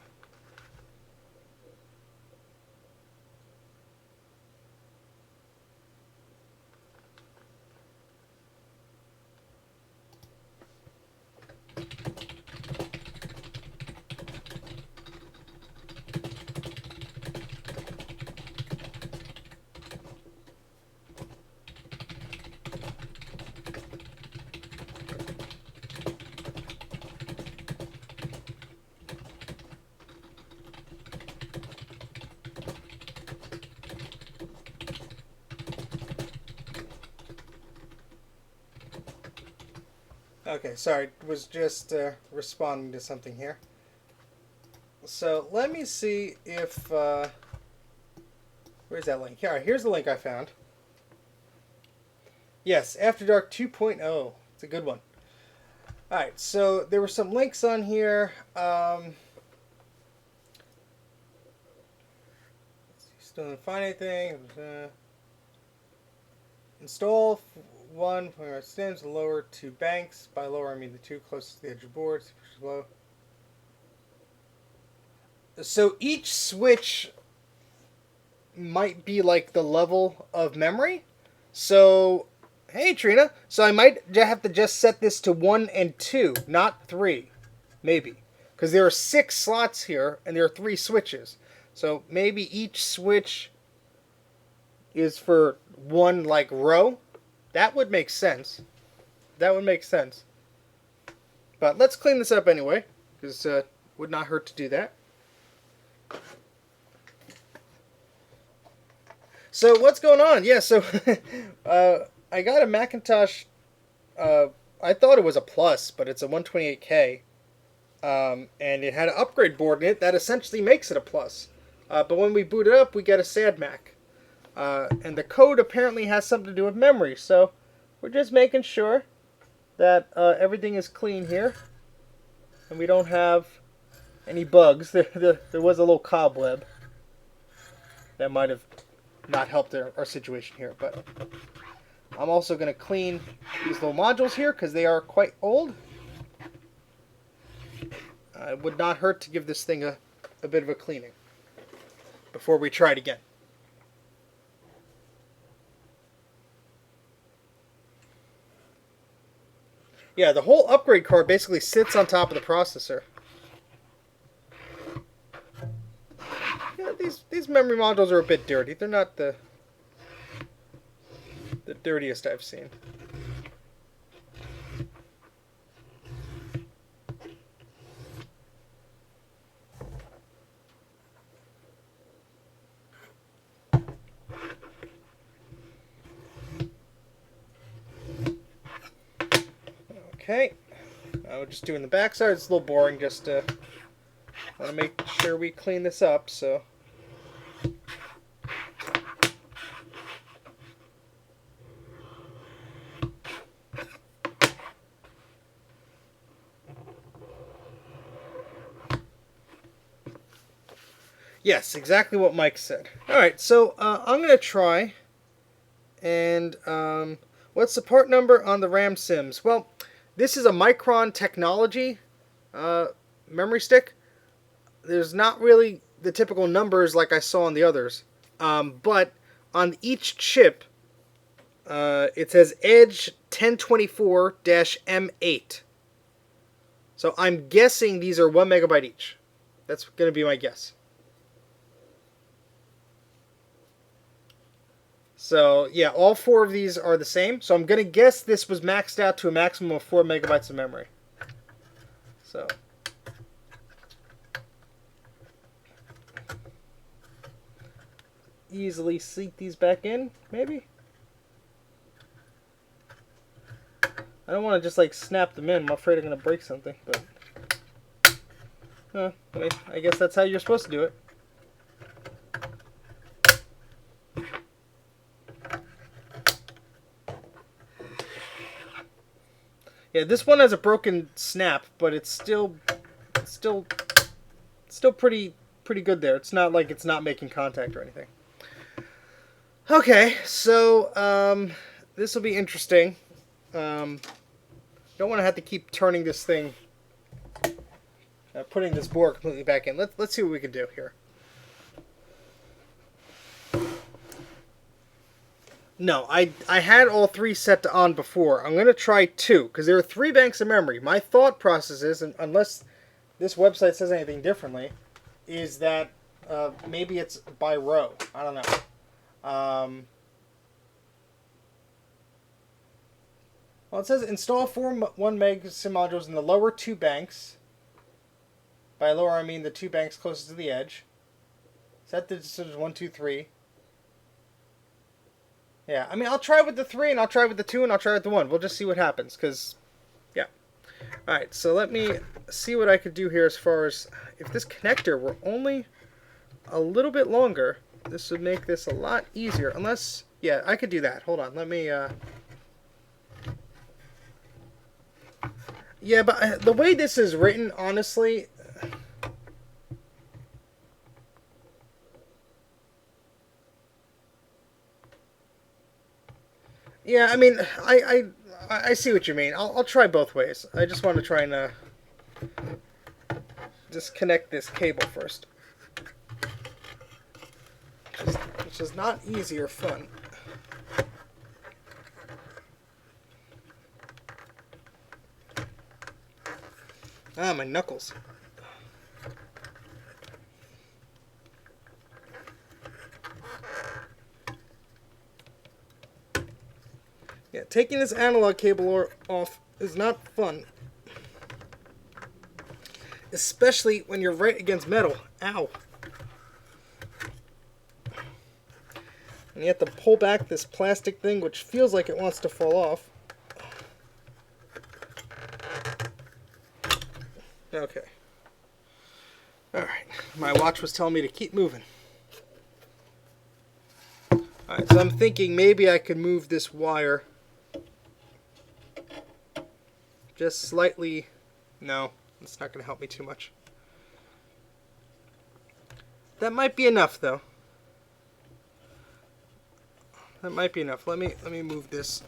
Okay, sorry, was just responding to something here. So let me see if where's that link? All right, here's the link I found. Yes, After Dark 2.0. It's a good one. All right, so there were some links on here. Still didn't find anything. Install one from our stems and lower two banks. By lower, I mean the two closest to the edge of the board. Low. So each switch might be like the level of memory. So, hey Trina, so I might have to just set this to 1 and 2, not 3, maybe. Because there are 6 slots here, and there are 3 switches. So maybe each switch is for one, like, row. That would make sense. That would make sense. But let's clean this up anyway, because it would not hurt to do that. So what's going on? Yeah, so I got a Macintosh. I thought it was a Plus, but it's a 128k, and it had an upgrade board in it that essentially makes it a Plus. But when we boot it up, we get a sad Mac, and the code apparently has something to do with memory. So we're just making sure that everything is clean here, and we don't have any bugs. There was a little cobweb that might have not helped our situation here, but I'm also going to clean these little modules here because they are quite old. It would not hurt to give this thing a bit of a cleaning before we try it again. Yeah, the whole upgrade card basically sits on top of the processor. Yeah, these memory modules are a bit dirty. They're not the dirtiest I've seen. Okay, we're just doing the backside. It's a little boring. Just want to make sure we clean this up. So. Yes, exactly what Mike said. Alright, so I'm going to try. And what's the part number on the RAM Sims? Well, this is a Micron technology memory stick, there's not really the typical numbers like I saw on the others. But on each chip, it says Edge 1024-M8. So I'm guessing these are 1 megabyte each. That's going to be my guess. So yeah, all 4 of these are the same. So I'm going to guess this was maxed out to a maximum of 4 megabytes of memory. So easily seat these back in, maybe? I don't want to just like snap them in. I'm afraid I'm going to break something, but I mean, I guess that's how you're supposed to do it. Yeah, this one has a broken snap, but it's still pretty good there. It's not like it's not making contact or anything. Okay, so this will be interesting. Don't want to have to keep turning this thing, putting this board completely back in. Let's see what we can do here. No, I had all 3 set to on before. I'm going to try 2, because there are 3 banks of memory. My thought process is, and unless this website says anything differently, is that maybe it's by row. I don't know. Well, it says install 4 1 meg SIM modules in the lower 2 banks. By lower, I mean the 2 banks closest to the edge. Set the decisions 1, 2, 3. Yeah, I mean, I'll try with the 3, and I'll try with the 2, and I'll try with the 1. We'll just see what happens, because, yeah. Alright, so let me see what I could do here as far as, if this connector were only a little bit longer, this would make this a lot easier, unless, yeah, I could do that. Hold on, let me, yeah, but the way this is written, honestly, yeah, I mean, I see what you mean. I'll try both ways. I just want to try and disconnect this cable first, which is not easy or fun. Ah, my knuckles. Yeah, taking this analog cable off is not fun. Especially when you're right against metal. Ow. And you have to pull back this plastic thing, which feels like it wants to fall off. Okay. Alright. My watch was telling me to keep moving. Alright, so I'm thinking maybe I could move this wire just slightly. No, it's not going to help me too much. That might be enough, though. That might be enough. Let me move this.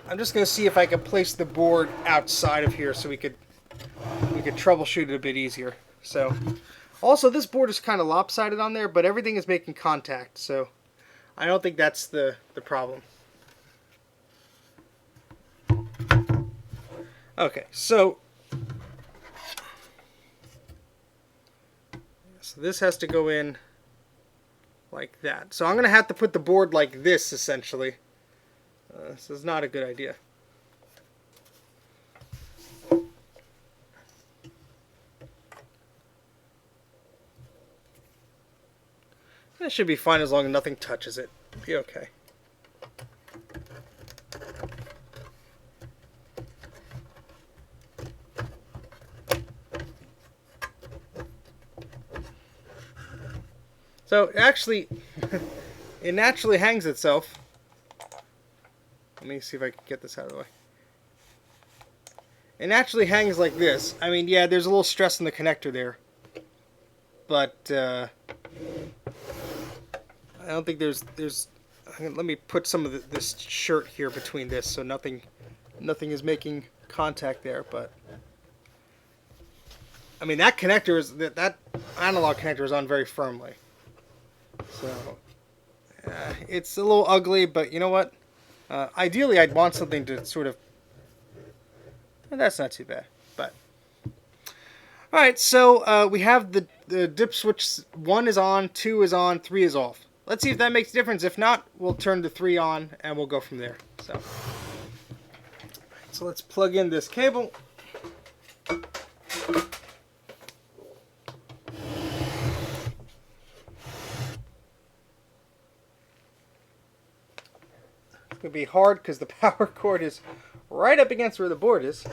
I'm just going to see if I can place the board outside of here so we could troubleshoot it a bit easier. So, also this board is kind of lopsided on there, but everything is making contact, so I don't think that's the problem. Okay, so this has to go in like that. So I'm going to have to put the board like this, essentially. This is not a good idea. That should be fine as long as nothing touches it. Be okay. So actually, it naturally hangs itself. Let me see if I can get this out of the way. It naturally hangs like this. I mean, yeah, there's a little stress in the connector there, but I don't think there's. Let me put some of this shirt here between this, so nothing is making contact there. But I mean, that connector is that analog connector is on very firmly. So it's a little ugly, but you know what? Ideally, I'd want something to sort of. That's not too bad, but. All right, so we have the dip switch. 1 is on, 2 is on, 3 is off. Let's see if that makes a difference. If not, we'll turn the 3 on and we'll go from there. So let's plug in this cable. It's gonna be hard because the power cord is right up against where the board is.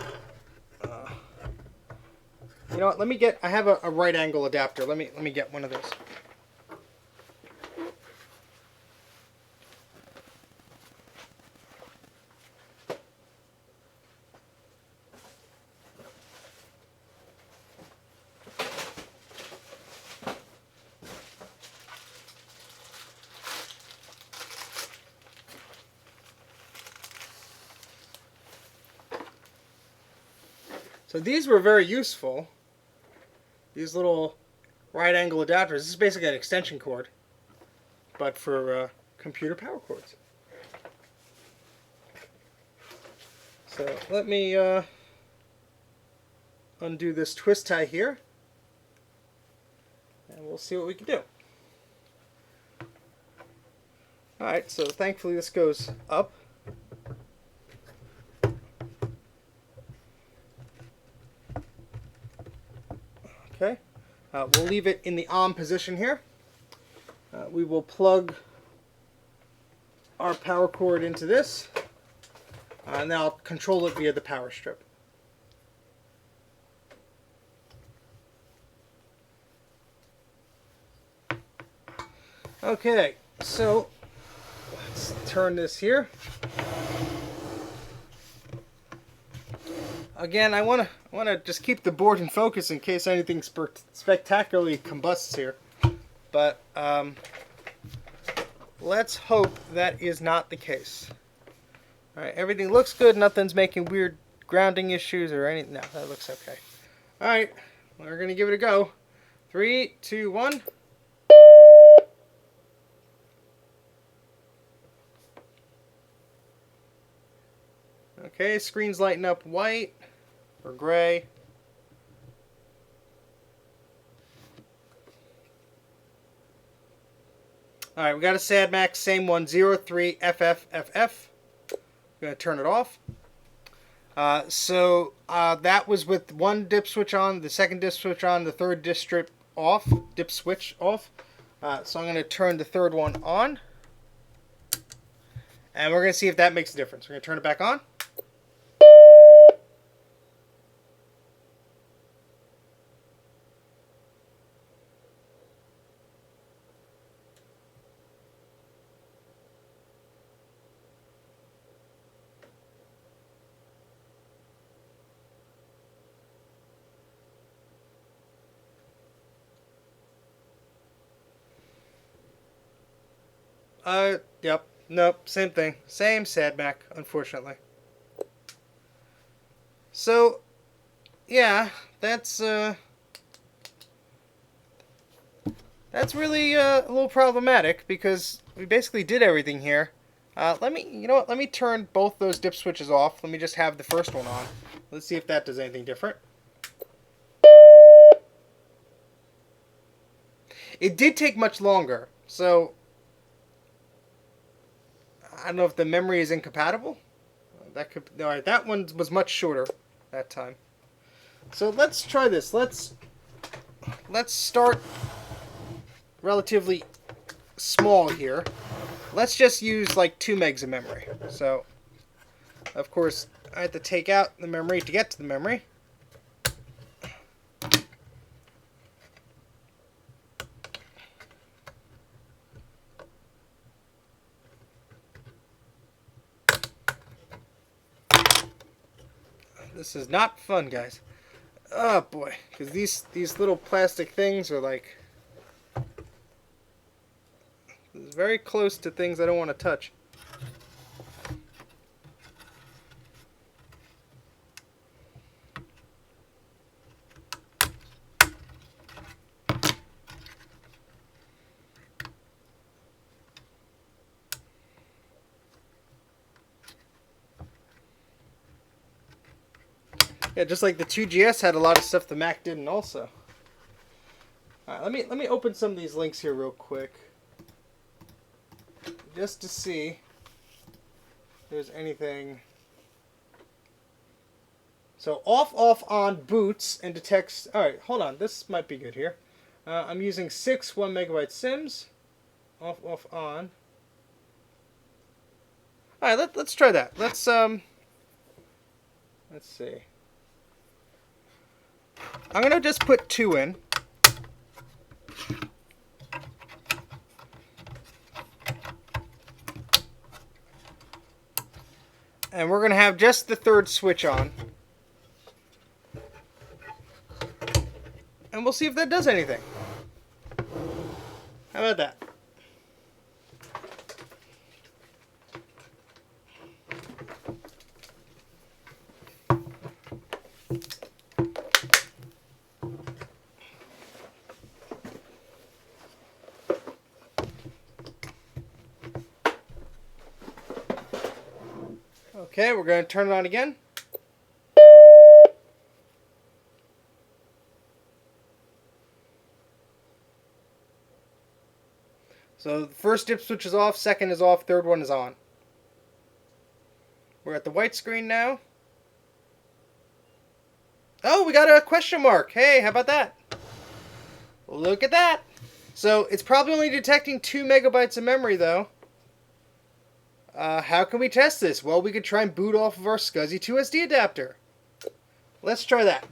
You know what? Let me get. I have a right angle adapter. Let me get one of those. So these were very useful. These little right angle adapters. This is basically an extension cord, but for computer power cords. So let me undo this twist tie here, and we'll see what we can do. Alright, so thankfully this goes up. Okay, we'll leave it in the on position here. We will plug our power cord into this, and then I'll control it via the power strip. Okay, so let's turn this here. Again, I want to just keep the board in focus in case anything spectacularly combusts here. But let's hope that is not the case. All right, everything looks good. Nothing's making weird grounding issues or anything. No, that looks okay. All right, we're going to give it a go. 3, 2, 1. Okay, screen's lighting up white or gray. Alright, we got a SAD Max, same one, 03FFFF. I'm going to turn it off. That was with one dip switch on, the second dip switch on, the third dip switch off. So I'm going to turn the third one on. And we're going to see if that makes a difference. We're going to turn it back on. Yep. Nope. Same thing. Same SAD Mac, unfortunately. So, yeah, that's really a little problematic because we basically did everything here. You know what? Let me turn both those dip switches off. Let me just have the first one on. Let's see if that does anything different. It did take much longer, so I don't know if the memory is incompatible. All right, that one was much shorter that time. So let's try this. Let's start relatively small here. Let's just use like 2 megs of memory. So, of course, I have to take out the memory to get to the memory. This is not fun, guys. Oh boy, because these little plastic things are like very close to things I don't want to touch. Yeah, just like the 2GS had a lot of stuff the Mac didn't also. All right, let me open some of these links here real quick, just to see if there's anything. So off, on, boots, and detects. All right, hold on. This might be good here. I'm using 6 1 megabyte sims. Off, on. All right, let's try that. Let's see. I'm gonna just put 2 in. And we're gonna have just the third switch on. And we'll see if that does anything. How about that? Okay, we're going to turn it on again. So the first dip switch is off, second is off, third one is on. We're at the white screen now. Oh, we got a question mark. Hey, how about that? Look at that. So it's probably only detecting 2 megabytes of memory though. How can we test this? Well, we could try and boot off of our SCSI 2 SD adapter. Let's try that.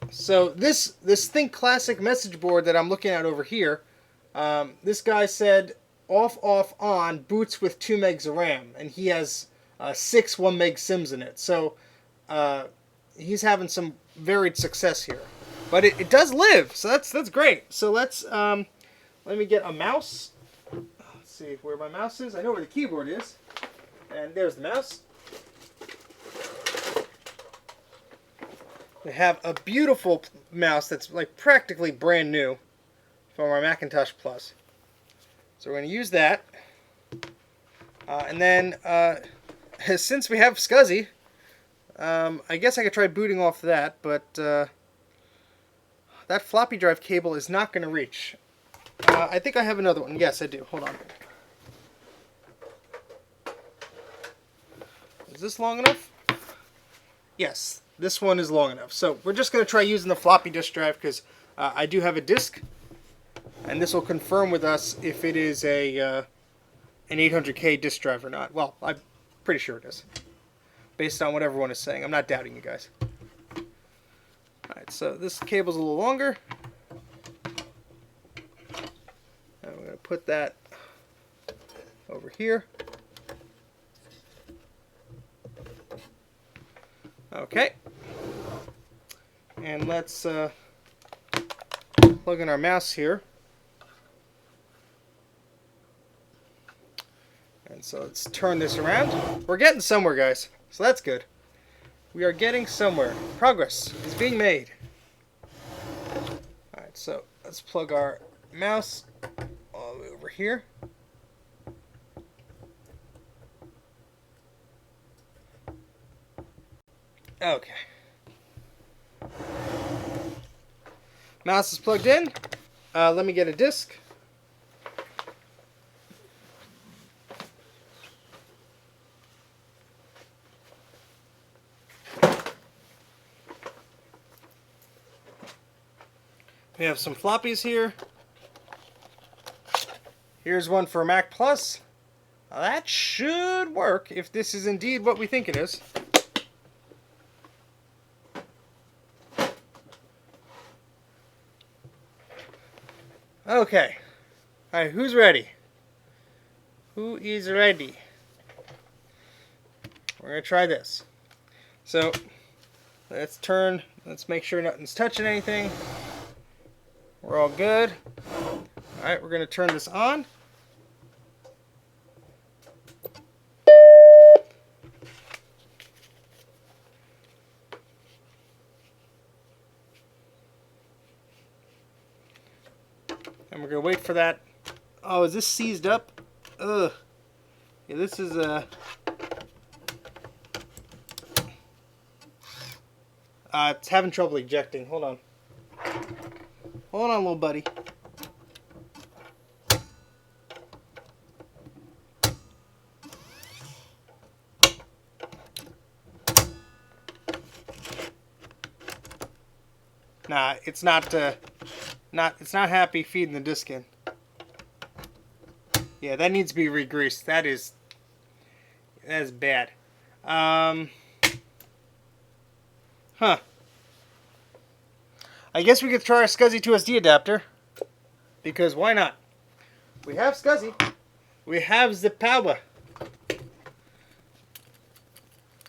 So this Think Classic message board that I'm looking at over here, this guy said off, on, boots with 2 megs of RAM, and he has 6 1 meg sims in it. So he's having some varied success here, but it does live, so that's great. So let me get a mouse. Let's see where my mouse is. I know where the keyboard is, and there's the mouse. We have a beautiful mouse that's like practically brand new from our Macintosh Plus. So we're going to use that. And then, since we have SCSI, I guess I could try booting off that, but that floppy drive cable is not going to reach. I think I have another one. Yes, I do. Hold on. Is this long enough? Yes. This one is long enough. So we're just going to try using the floppy disk drive because I do have a disk. And this will confirm with us if it is an 800K disk drive or not. Well, I'm pretty sure it is. Based on what everyone is saying. I'm not doubting you guys. Alright, so this cable's a little longer. And we're going to put that over here. Okay. And let's plug in our mouse here. And so let's turn this around. We're getting somewhere, guys. So that's good. We are getting somewhere. Progress is being made. Alright, so let's plug our mouse all the way over here. Okay. Mouse is plugged in. Let me get a disk. We have some floppies here. Here's one for Mac Plus. Now that should work if this is indeed what we think it is. Okay. Alright, who's ready? Who is ready? We're going to try this. So, let's make sure nothing's touching anything. We're all good. Alright, we're going to turn this on. And we're going to wait for that. Oh, is this seized up? Ugh. Yeah, this is It's having trouble ejecting. Hold on. Hold on, little buddy. Nah, it's not it's not happy feeding the disc in. Yeah, that needs to be re-greased. That is bad. Huh. I guess we could try our SCSI to SD adapter. Because why not? We have SCSI. We have the power.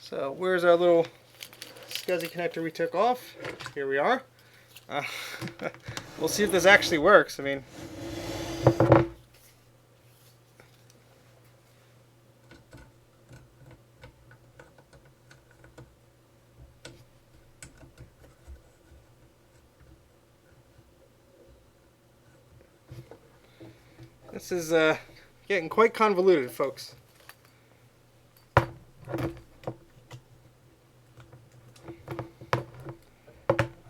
So where's our little SCSI connector we took off? Here we are. We'll see if this actually works. I mean, this is getting quite convoluted, folks.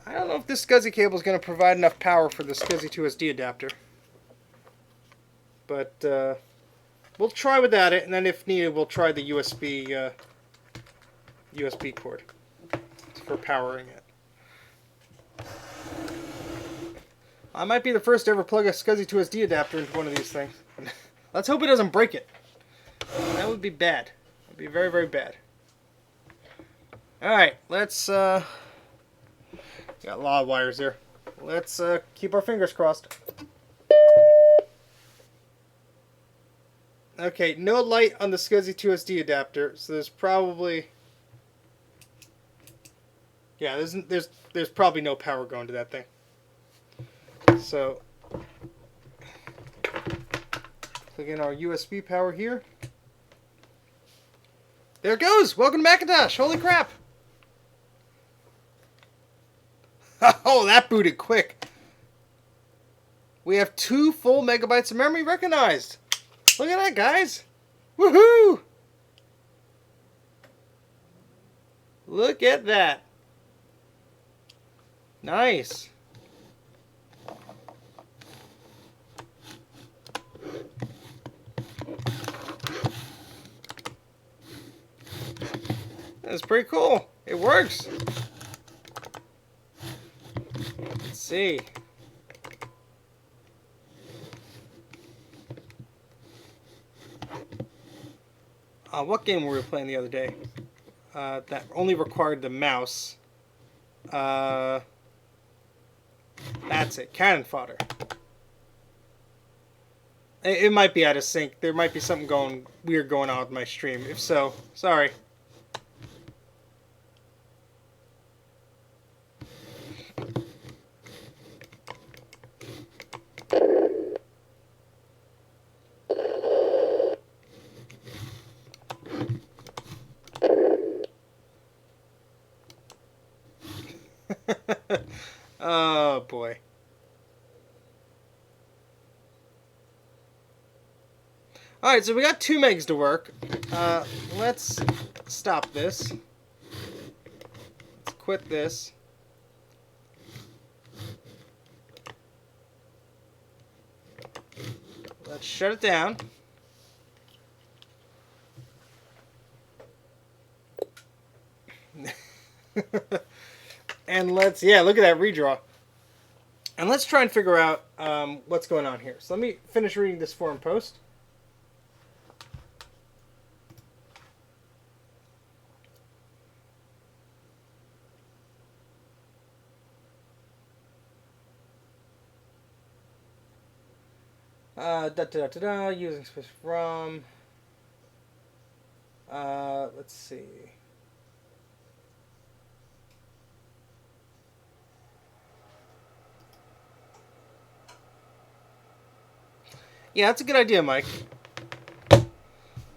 I don't know if this SCSI cable is going to provide enough power for the SCSI to SD adapter. But we'll try without it, and then if needed, we'll try the USB cord for powering it. I might be the first to ever plug a SCSI to SD adapter into one of these things. Let's hope it doesn't break it. That would be bad. That would be very, very bad. Alright, let's... got a lot of wires there. Let's keep our fingers crossed. Okay, no light on the SCSI to SD adapter, so there's probably... Yeah, there's probably no power going to that thing. So, plug in our USB power here. There it goes! Welcome to Macintosh! Holy crap! Oh, that booted quick. We have 2 full megabytes of memory recognized. Look at that, guys. Woohoo! Look at that. Nice. That's pretty cool. It works. Let's see. What game were we playing the other day? That only required the mouse. That's it. Cannon Fodder. It might be out of sync. There might be something weird going on with my stream. If so, sorry. Oh boy. Alright, so we got 2 megs to work. Let's stop this. Let's quit this. Let's shut it down. And let's, yeah, look at that redraw. And let's try and figure out what's going on here. So let me finish reading this forum post. Using space ROM. Let's see. Yeah, that's a good idea, Mike.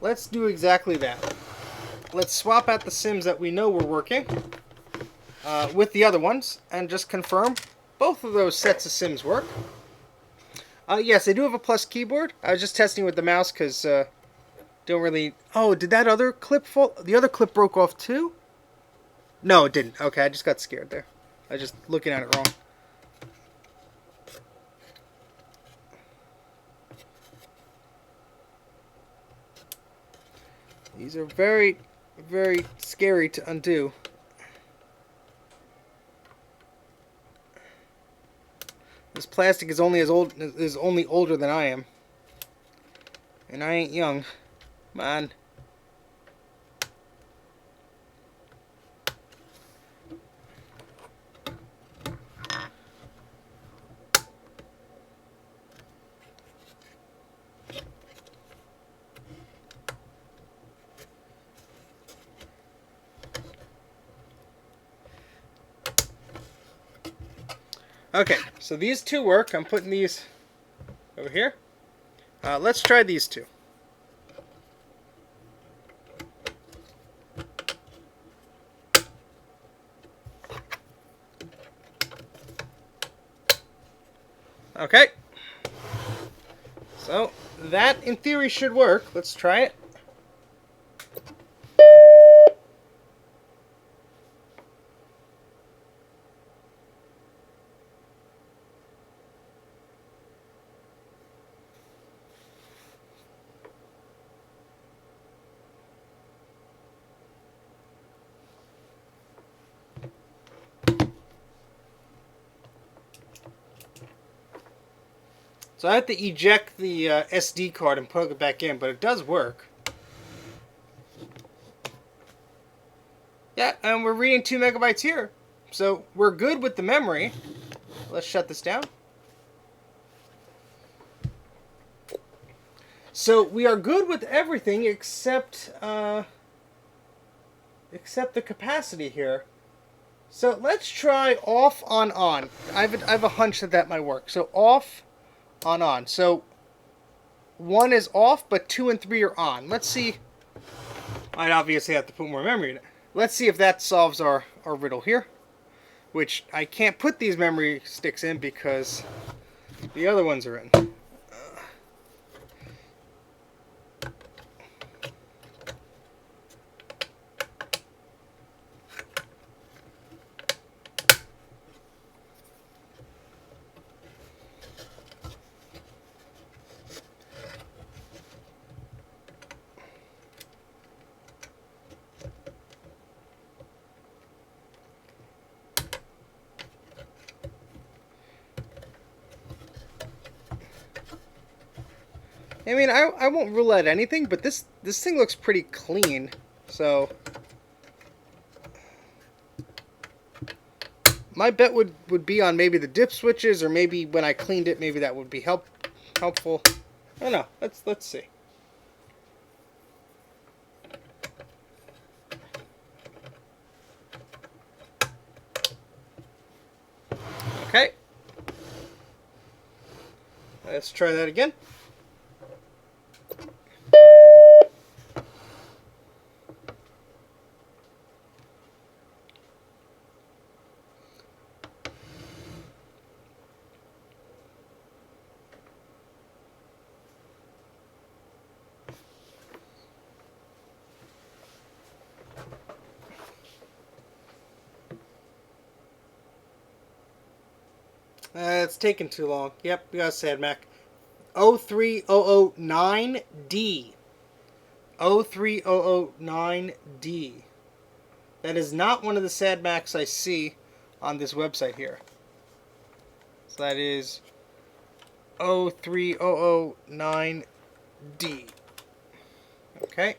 Let's do exactly that. Let's swap out the sims that we know were working with the other ones and just confirm both of those sets of sims work. Yes, I do have a plus keyboard. I was just testing with the mouse because don't really... Oh, did that other clip fall? The other clip broke off too? No, it didn't. Okay, I just got scared there. I was just looking at it wrong. These are very, very scary to undo. This plastic is only older than I am. And I ain't young. Man. Okay, so these two work. I'm putting these over here. Let's try these two. Okay. So, that in theory should work. Let's try it. So I have to eject the SD card and plug it back in, but it does work. Yeah, and we're reading 2 megabytes here. So we're good with the memory. Let's shut this down. So we are good with everything except the capacity here. So let's try off, on. I have a hunch that might work. So off, on. So 1 is off, but 2 and 3 are on. Let's see. I'd obviously have to put more memory in it. Let's see if that solves our riddle here. Which I can't put these memory sticks in because the other ones are in. I mean, I won't rule out anything, but this thing looks pretty clean. So my bet would be on maybe the dip switches, or maybe when I cleaned it, maybe that would be helpful. I don't know. Let's see. Okay. Let's try that again. It's taking too long. Yep, we got a sad Mac. 03009D. 03009D. That is not one of the sad Macs I see on this website here. So that is 03009D. Okay.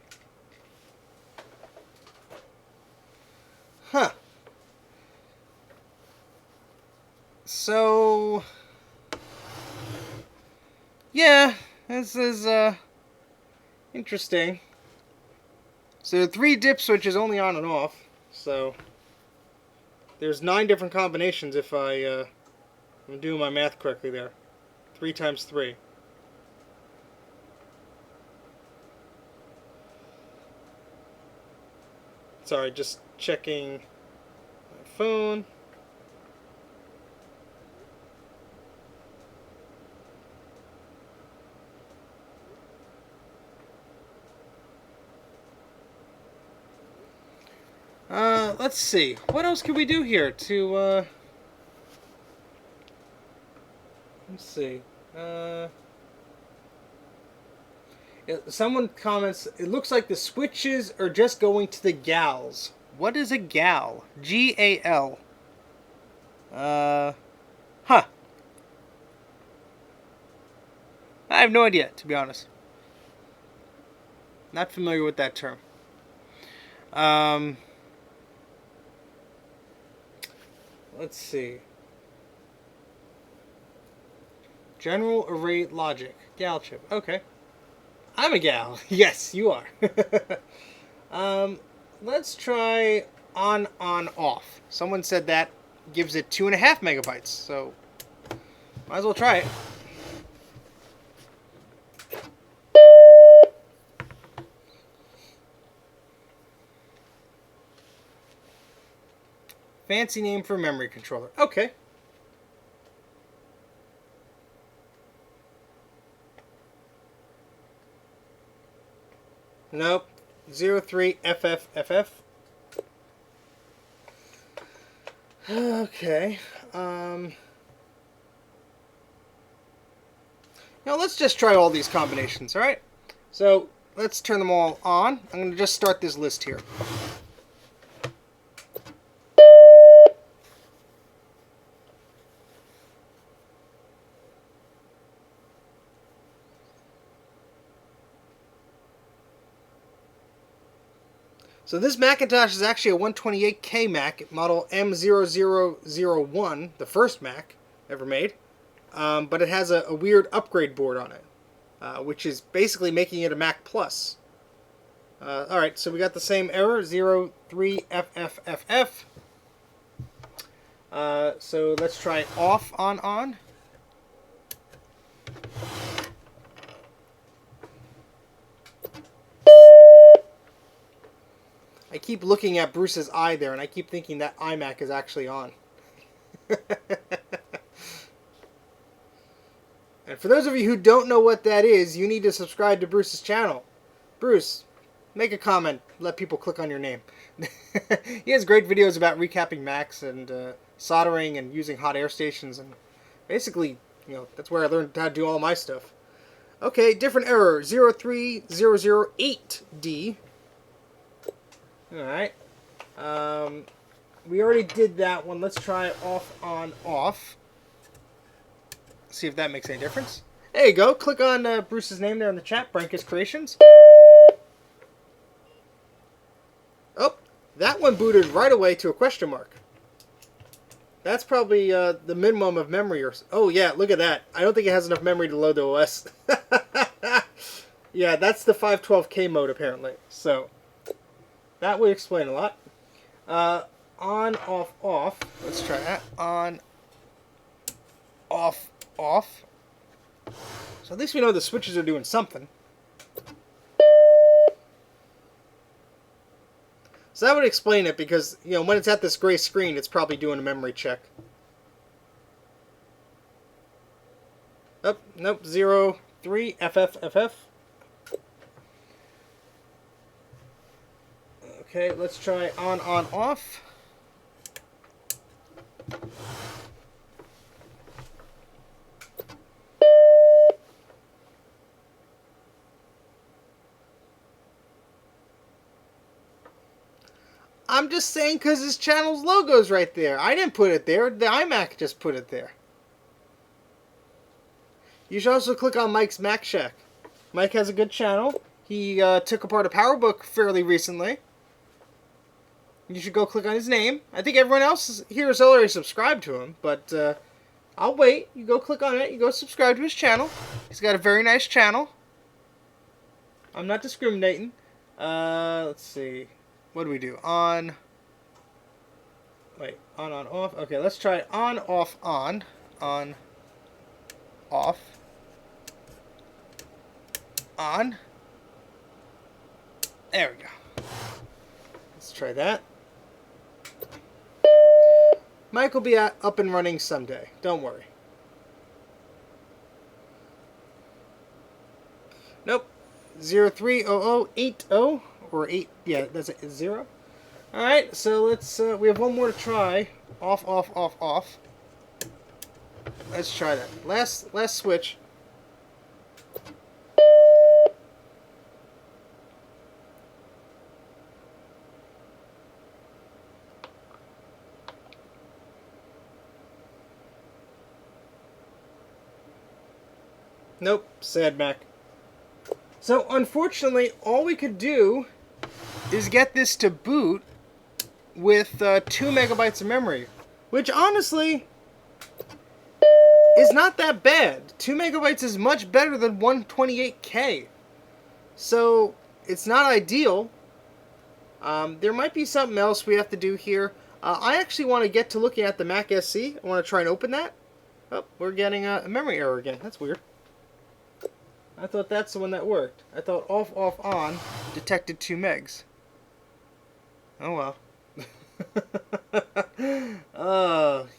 Huh. So, yeah, this is interesting. So the 3 dip switches only on and off. So there's 9 different combinations if I'm doing my math correctly there. 3 times 3. Sorry, just checking my phone. Let's see. What else can we do here to, let's see. Someone comments, it looks like the switches are just going to the gals. What is a gal? G-A-L. Huh. I have no idea, to be honest. Not familiar with that term. Let's see. General array logic. Gal chip. Okay. I'm a gal. Yes, you are. Let's try on, off. Someone said that gives it 2.5 megabytes, so might as well try it. Fancy name for memory controller. Okay. Nope. 03FFFF. Okay. Now let's just try all these combinations, alright? So let's turn them all on. I'm going to just start this list here. So this Macintosh is actually a 128k Mac, model M0001, the first Mac ever made. But it has a weird upgrade board on it, which is basically making it a Mac Plus. Alright, so we got the same error, 03FFFF. So let's try off, on. I keep looking at Bruce's eye there, and I keep thinking that iMac is actually on. And for those of you who don't know what that is, you need to subscribe to Bruce's channel. Bruce, make a comment. Let people click on your name. He has great videos about recapping Macs and soldering and using hot air stations. And basically, that's where I learned how to do all my stuff. Okay, different error. 03008D. Alright. We already did that one. Let's try off, on, off. See if that makes any difference. There you go. Click on Bruce's name there in the chat. Brankus Creations. Oh, that one booted right away to a question mark. That's probably the minimum of memory. Oh, yeah, look at that. I don't think it has enough memory to load the OS. Yeah, that's the 512K mode, apparently. So that would explain a lot. On, off, off. Let's try that. On, off, off. So at least we know the switches are doing something. So that would explain it, because, when it's at this gray screen, it's probably doing a memory check. Oh, nope, 03FFFF. Okay, let's try on, off. I'm just saying because his channel's logo's right there. I didn't put it there. The iMac just put it there. You should also click on Mike's Mac Shack. Mike has a good channel. He took apart a PowerBook fairly recently. You should go click on his name. I think everyone else here is already subscribed to him, but I'll wait. You go click on it. You go subscribe to his channel. He's got a very nice channel. I'm not discriminating. Let's see. What do we do? On. Wait. On, off. Okay, let's try on, off, on. On. Off. On. There we go. Let's try that. Mike will be up and running someday. Don't worry. Nope. 030080 or 8. Yeah, that's it. 0. Alright, so let's, we have one more to try. Off, off, off, off. Let's try that. Last switch. Nope, sad Mac. So unfortunately, all we could do is get this to boot with 2 megabytes of memory, which honestly is not that bad. 2 megabytes is much better than 128k. So it's not ideal. There might be something else we have to do here. I actually want to get to looking at the Mac SE. I want to try and open that. Oh, we're getting a memory error again. That's weird. I thought that's the one that worked. I thought off, off, on detected 2 megs. Oh well.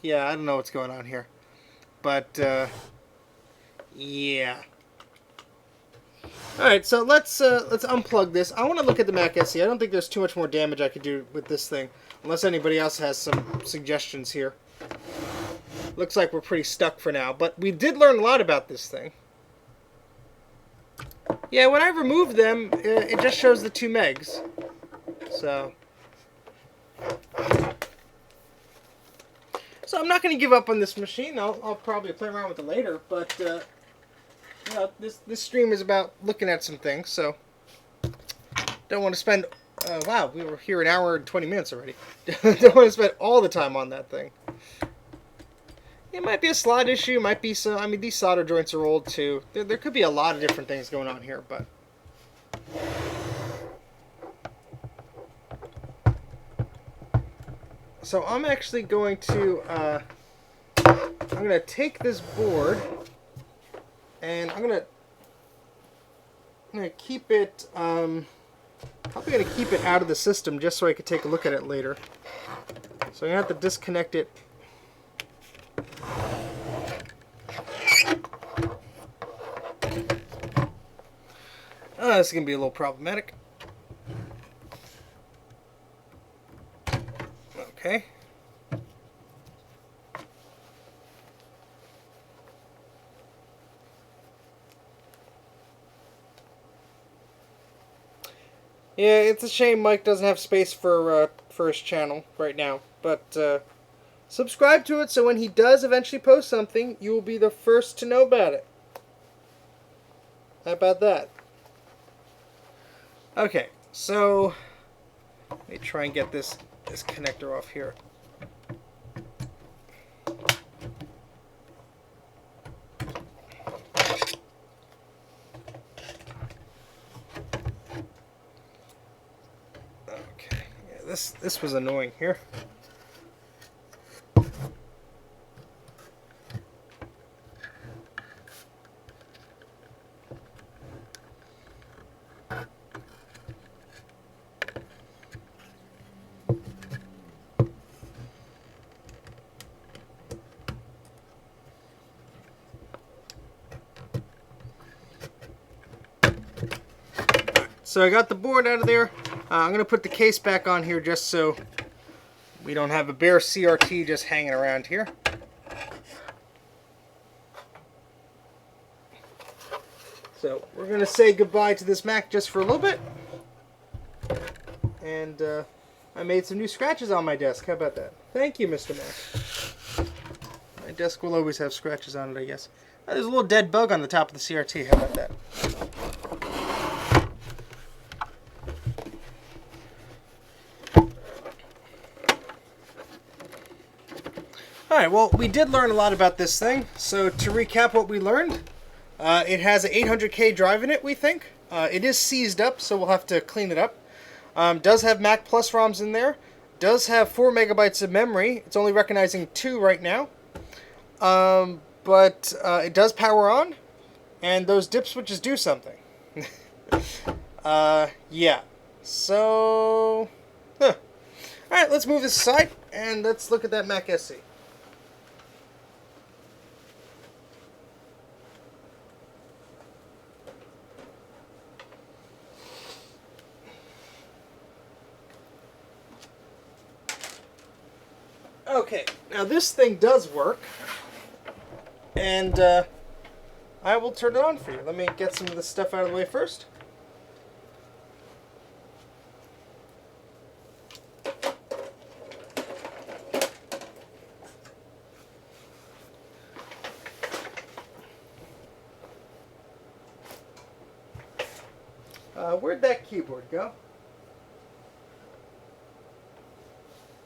Yeah, I don't know what's going on here. But, yeah. Alright, so let's unplug this. I want to look at the Mac SE. I don't think there's too much more damage I could do with this thing. Unless anybody else has some suggestions here. Looks like we're pretty stuck for now. But we did learn a lot about this thing. Yeah, when I remove them, it just shows the 2 megs. So I'm not going to give up on this machine. I'll probably play around with it later. But, you know, this stream is about looking at some things. So, don't want to spend... wow, we were here an hour and 20 minutes already. Don't want to spend all the time on that thing. It might be a slot issue, might be some... I mean, these solder joints are old, too. There could be a lot of different things going on here, but... So I'm actually going to... I'm going to take this board, and I'm going to keep it... probably going to keep it out of the system, just so I could take a look at it later. So I'm going to have to disconnect it. This is going to be a little problematic. Okay. Yeah, it's a shame Mike doesn't have space for his channel right now. But subscribe to it so when he does eventually post something, you will be the first to know about it. How about that? Okay, so let me try and get this connector off here. Okay, yeah, this was annoying here. So I got the board out of there. I'm going to put the case back on here just so we don't have a bare CRT just hanging around here. So we're going to say goodbye to this Mac just for a little bit. And I made some new scratches on my desk. How about that? Thank you, Mr. Mac. My desk will always have scratches on it, I guess. There's a little dead bug on the top of the CRT. How about that? Alright, well, we did learn a lot about this thing. So to recap what we learned, it has an 800k drive in it, we think. It is seized up, so we'll have to clean it up. Does have Mac Plus ROMs in there. Does have 4 megabytes of memory. It's only recognizing 2 right now. But it does power on, and those dip switches do something. Yeah. So, alright, let's move this aside, and let's look at that Mac SE. Okay, now this thing does work, and I will turn it on for you. Let me get some of this stuff out of the way first. Where'd that keyboard go?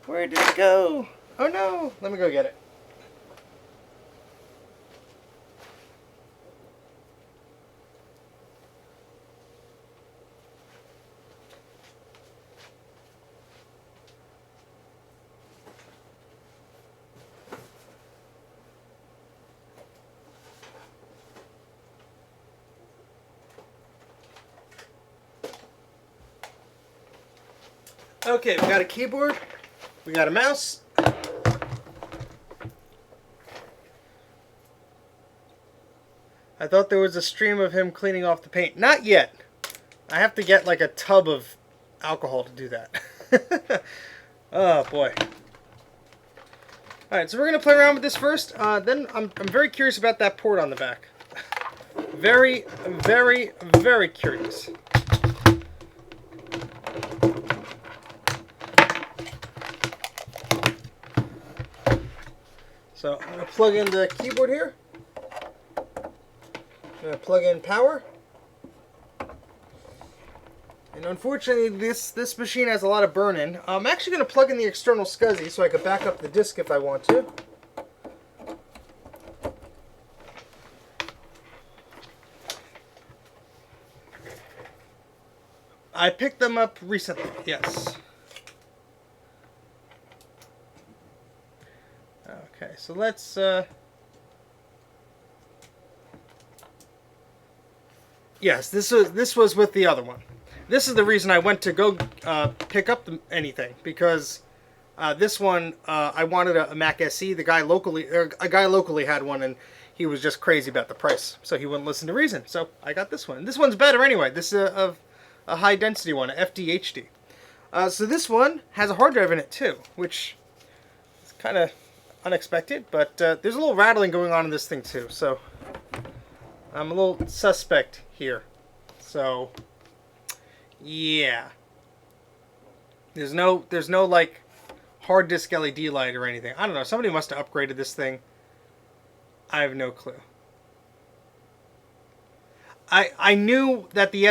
Where did it go? Oh no! Let me go get it. Okay, we got a keyboard, we got a mouse. I thought there was a stream of him cleaning off the paint. Not yet. I have to get like a tub of alcohol to do that. Oh boy. Alright, so we're going to play around with this first. Then I'm very curious about that port on the back. Very, very, very curious. So I'm going to plug in the keyboard here. I'm going to plug in power. And unfortunately this machine has a lot of burn-in. I'm actually going to plug in the external SCSI so I can back up the disk if I want to. I picked them up recently, yes. Okay, so let's yes, this was with the other one. This is the reason I went to go pick up anything, because this one I wanted a Mac SE. A guy locally had one, and he was just crazy about the price, so he wouldn't listen to reason. So I got this one. This one's better anyway. This is a high density one, a FDHD. So this one has a hard drive in it too, which is kind of unexpected, but there's a little rattling going on in this thing too, so I'm a little suspect here. So yeah, there's no like hard disk LED light or anything. I don't know, somebody must have upgraded this thing. I have no clue. I knew that the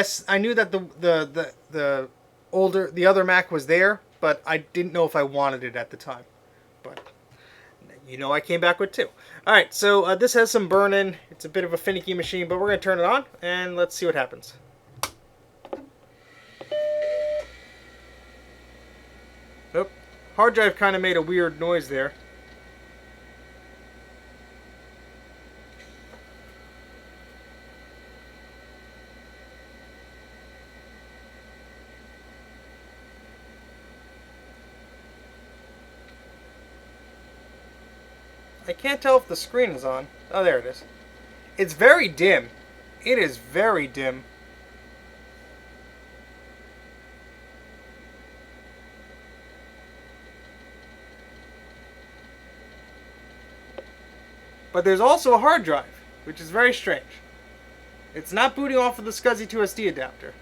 other Mac was there, but I didn't know if I wanted it at the time. But you know, I came back with two. Alright, so this has some burn-in. It's a bit of a finicky machine, but we're going to turn it on, and let's see what happens. Oh, hard drive kind of made a weird noise there. I can't tell if the screen is on. Oh, there it is. It's very dim. It is very dim. But there's also a hard drive, which is very strange. It's not booting off of the SCSI to SD adapter.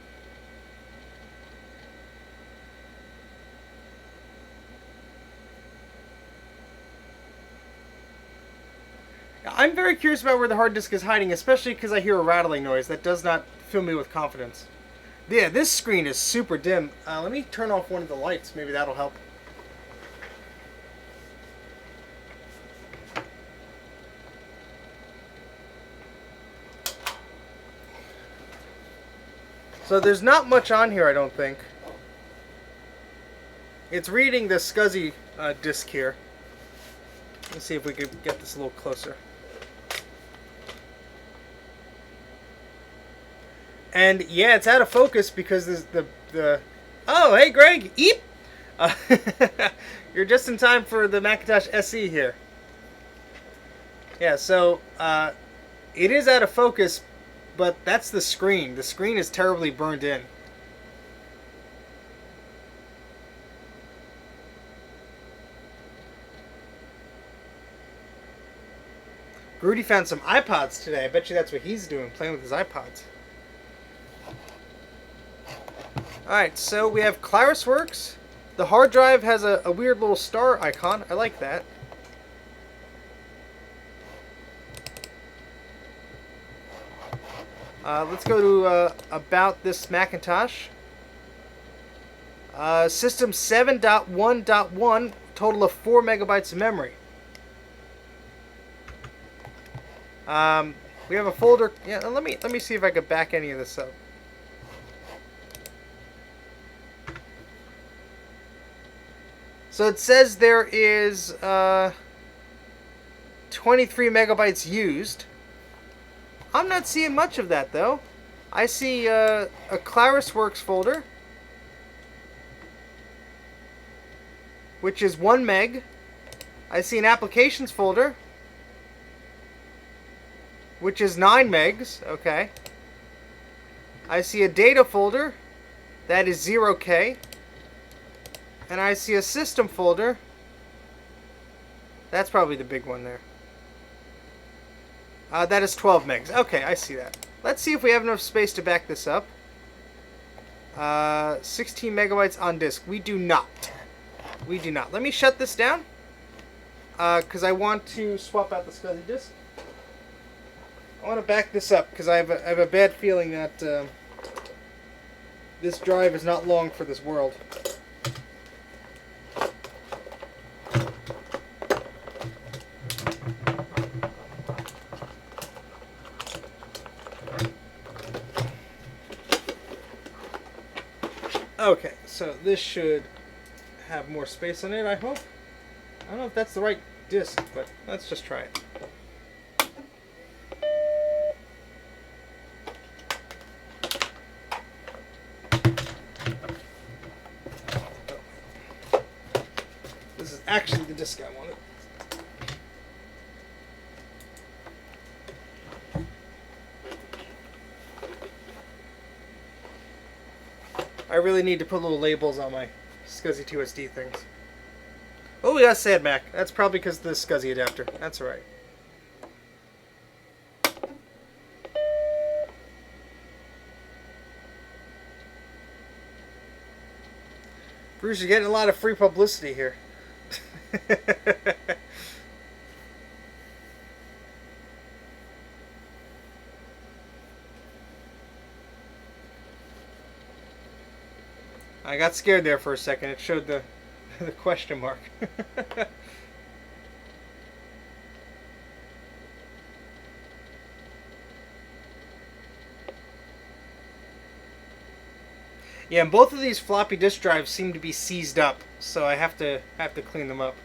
I'm very curious about where the hard disk is hiding, especially because I hear a rattling noise. That does not fill me with confidence. Yeah, this screen is super dim. Let me turn off one of the lights. Maybe that'll help. So there's not much on here, I don't think. It's reading the SCSI disk here. Let's see if we can get this a little closer. And yeah, it's out of focus because the oh, hey Greg, eep! You're just in time for the Macintosh SE here. Yeah, so it is out of focus, but that's the screen. The screen is terribly burned in. Grudy found some iPods today. I bet you that's what he's doing, playing with his iPods. Alright, so we have ClarisWorks. The hard drive has a weird little star icon. I like that. Let's go to about this Macintosh. System 7.1.1, total of 4 megabytes of memory. We have a folder. Yeah, let me see if I can back any of this up. So it says there is 23 megabytes used. I'm not seeing much of that though. I see a ClarisWorks folder, which is 1 meg. I see an applications folder, which is 9 megs. Okay. I see a data folder, that is 0K. And I see a system folder. That's probably the big one there. That is 12 megs. Okay, I see that. Let's see if we have enough space to back this up. 16 megabytes on disk. We do not. We do not. Let me shut this down. Because I want to swap out the SCSI disk. I want to back this up because I have a bad feeling that this drive is not long for this world. Okay, so this should have more space on it, I hope. I don't know if that's the right disc, but let's just try it. This is actually the disc I wanted. I really need to put little labels on my SCSI 2SD things. Oh, we got a sad Mac. That's probably because of the SCSI adapter. That's alright. Bruce, you're getting a lot of free publicity here. I got scared there for a second. It showed the question mark. Yeah, and both of these floppy disk drives seem to be seized up, so I have to clean them up.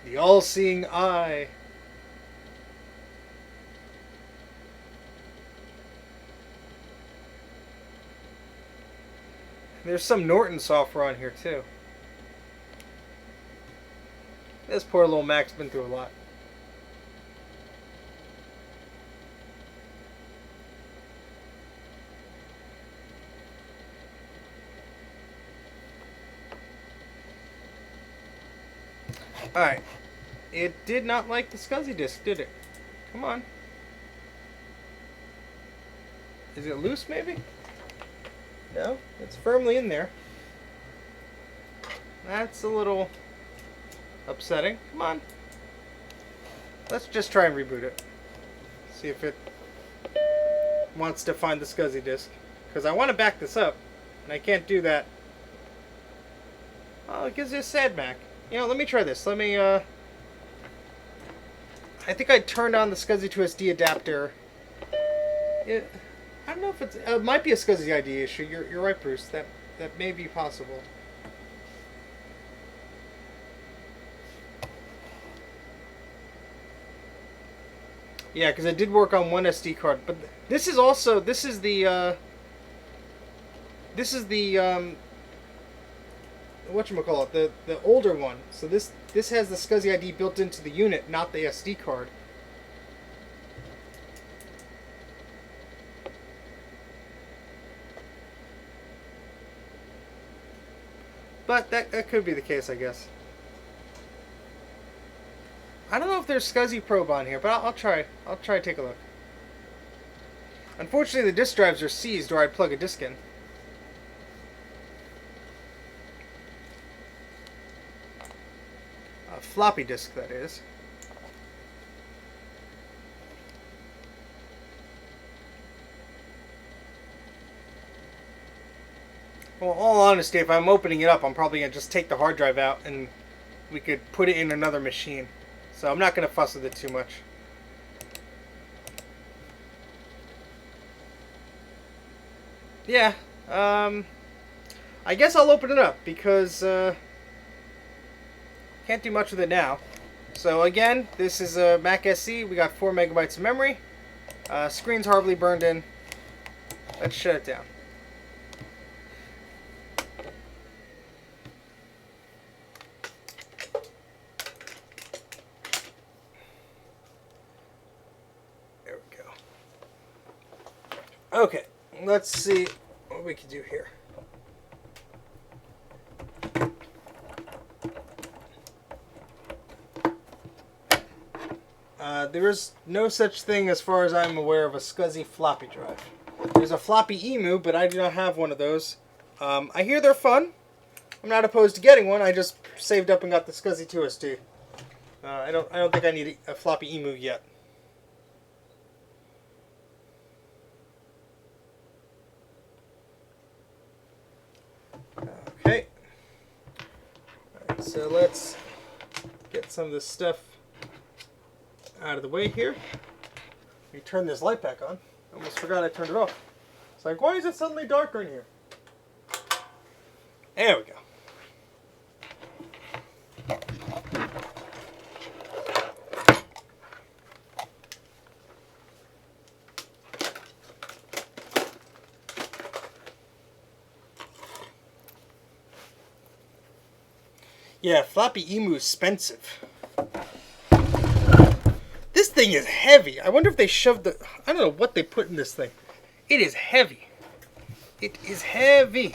The all-seeing eye. There's some Norton software on here too. This poor little Mac's been through a lot. Alright. It did not like the SCSI disk, did it? Come on. Is it loose maybe? No, it's firmly in there. That's a little upsetting. Come on. Let's just try and reboot it. See if it wants to find the SCSI disk. Because I want to back this up, and I can't do that. Oh, it gives you a sad Mac. You know, let me try this. Let me, I think I turned on the SCSI 2SD adapter. I don't know if it might be a SCSI ID issue. You're right, Bruce. That may be possible. Yeah, because it did work on one SD card, but this is the whatchamacallit, the older one. So this has the SCSI ID built into the unit, not the SD card. But that could be the case, I guess. I don't know if there's SCSI probe on here, but I'll try. I'll try to take a look. Unfortunately, the disk drives are seized, or I'd plug a disk in. A floppy disk, that is. Well, all honesty, if I'm opening it up, I'm probably going to just take the hard drive out and we could put it in another machine. So I'm not going to fuss with it too much. Yeah, I guess I'll open it up because can't do much with it now. So again, this is a Mac SE. We got 4 megabytes of memory. Screen's horribly burned in. Let's shut it down. There we go. Okay, let's see what we can do here. There is no such thing, as far as I'm aware, of a SCSI floppy drive. There's a floppy emu, but I do not have one of those. I hear they're fun. I'm not opposed to getting one. I just saved up and got the SCSI 2SD. I don't think I need a floppy emu yet. Okay. Alright, so let's get some of this stuff out of the way here. Let me turn this light back on. I almost forgot I turned it off. It's like, why is it suddenly darker in here? There we go. Yeah, floppy emu's expensive. This thing is heavy. I wonder if they shoved the... I don't know what they put in this thing. It is heavy. It is heavy.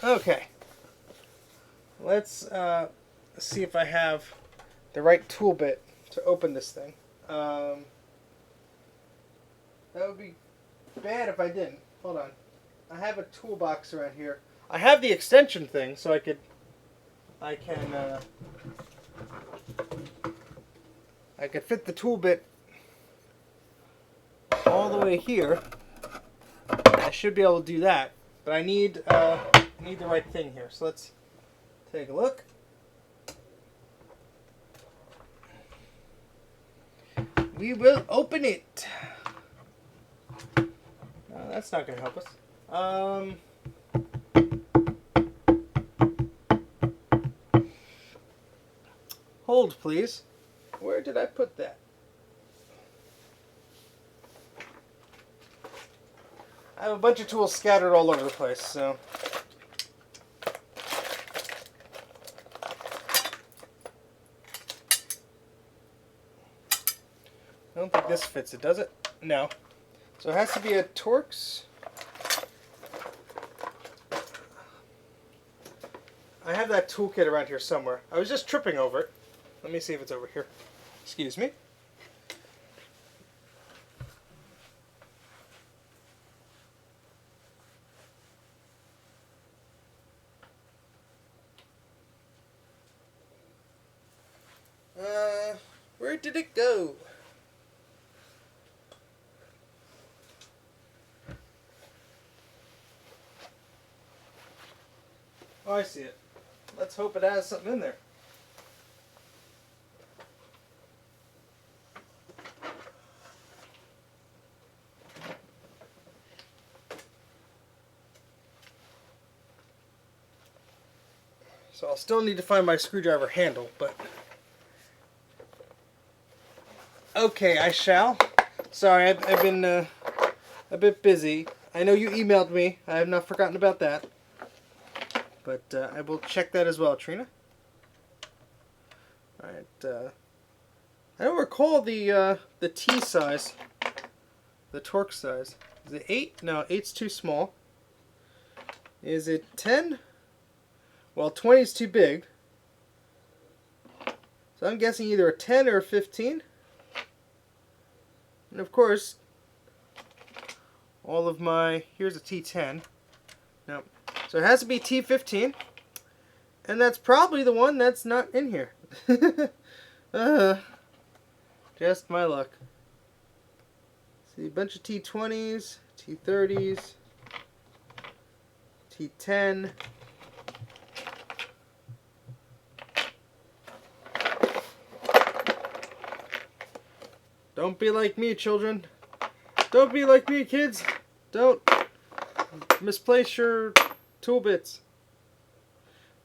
Okay. Let's see if I have the right tool bit to open this thing. That would be bad if I didn't. Hold on. I have a toolbox around here. I have the extension thing, so I can fit the tool bit all the way here. I should be able to do that, but I need the right thing here. So let's take a look. We will open it. No, that's not going to help us. Hold, please. Where did I put that? I have a bunch of tools scattered all over the place, so... I don't think this fits it, does it? No. So it has to be a Torx. I have that toolkit around here somewhere. I was just tripping over it. Let me see if it's over here. Excuse me. Where did it go? Oh, I see it. Let's hope it has something in there. So I'll still need to find my screwdriver handle, but... Okay, I shall. Sorry, I've been a bit busy. I know you emailed me. I have not forgotten about that. But I will check that as well, Trina. Alright, I don't recall the T size. The Torx size. Is it 8? No, 8's too small. Is it 10? Well, 20 is too big. So I'm guessing either a 10 or a 15. And of course, all of my... Here's a T10. No. So it has to be T15. And that's probably the one that's not in here. Just my luck. See, a bunch of T20s, T30s, T10. Don't be like me, children. Don't be like me, kids. Don't misplace your tool bits.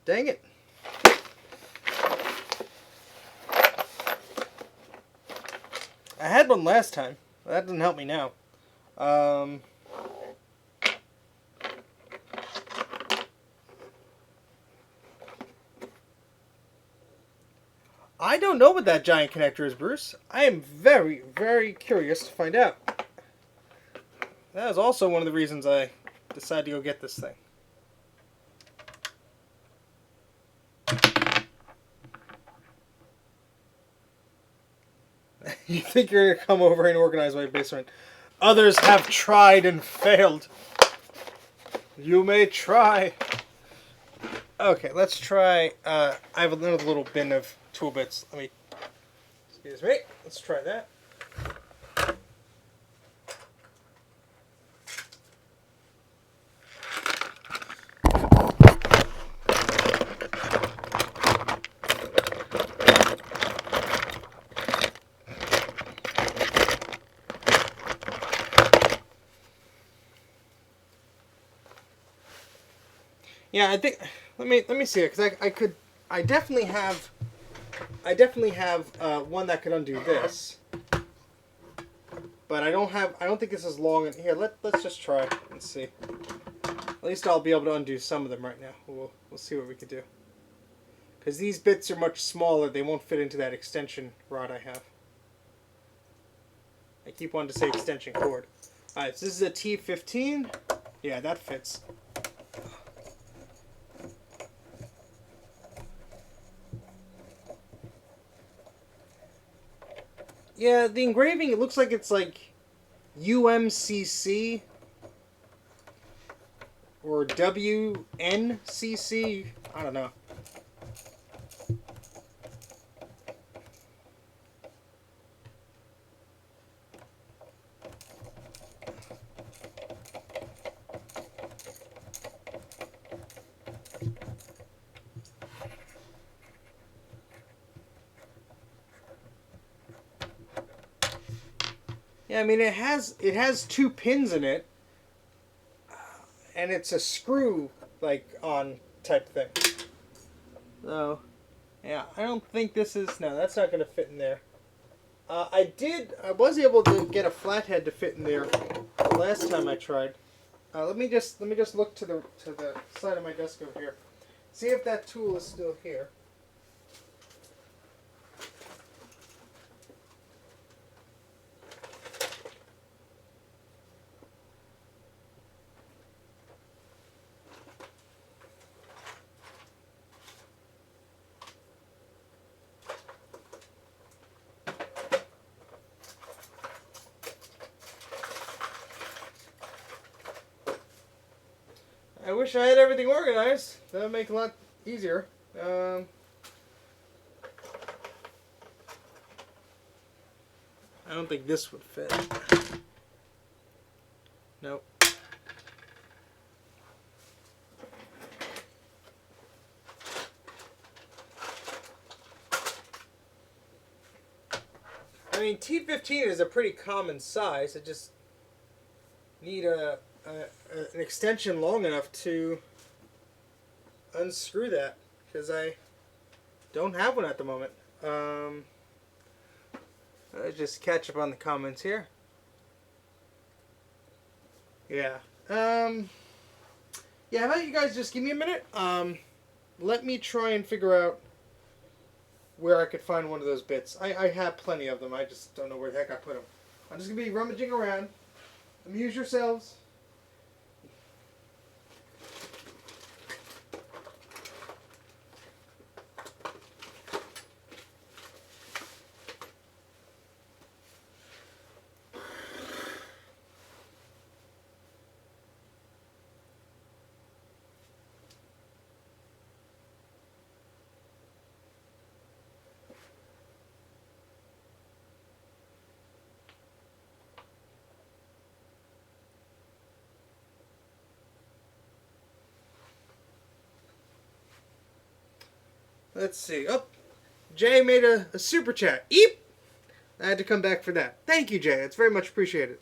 Dang it. I had one last time. That doesn't help me now. I don't know what that giant connector is, Bruce. I am very, very curious to find out. That is also one of the reasons I decided to go get this thing. You think you're going to come over and organize my basement? Others have tried and failed. You may try. Okay, let's try. I have another little bin of tool bits. Let me. Excuse me. Let's try that. Yeah, I think. Let me see it, because I definitely have one that could undo this, but I don't think this is long. Here, let's just try and see. At least I'll be able to undo some of them right now. We'll see what we can do, because these bits are much smaller. They won't fit into that extension rod I have. I keep wanting to say extension cord. All right, so this is a T15. Yeah, that fits. Yeah, the engraving, it looks like it's like UMCC or WNCC. I don't know. Yeah, I mean it has 2 pins in it, and it's a screw like on type thing. So, yeah, I don't think this is that's not going to fit in there. I was able to get a flathead to fit in there the last time I tried. Let me just look to the side of my desk over here, see if that tool is still here. I wish I had everything organized. That would make it a lot easier. I don't think this would fit. Nope. I mean, T15 is a pretty common size. I just need an extension long enough to unscrew that, because I don't have one at the moment. Let's just catch up on the comments here. Yeah. Yeah, how about you guys just give me a minute? Let me try and figure out where I could find one of those bits. I have plenty of them. I just don't know where the heck I put them. I'm just going to be rummaging around. Amuse yourselves. let's see. Oh, Jay made a super chat. Eep! I had to come back for that. Thank you, Jay. It's very much appreciated.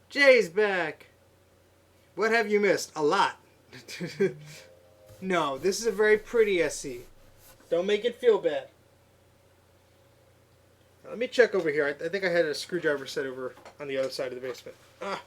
Jay's back. What have you missed? A lot. No, this is a very pretty SE. Don't make it feel bad. Let me check over here. I think I had a screwdriver set over on the other side of the basement. Ah.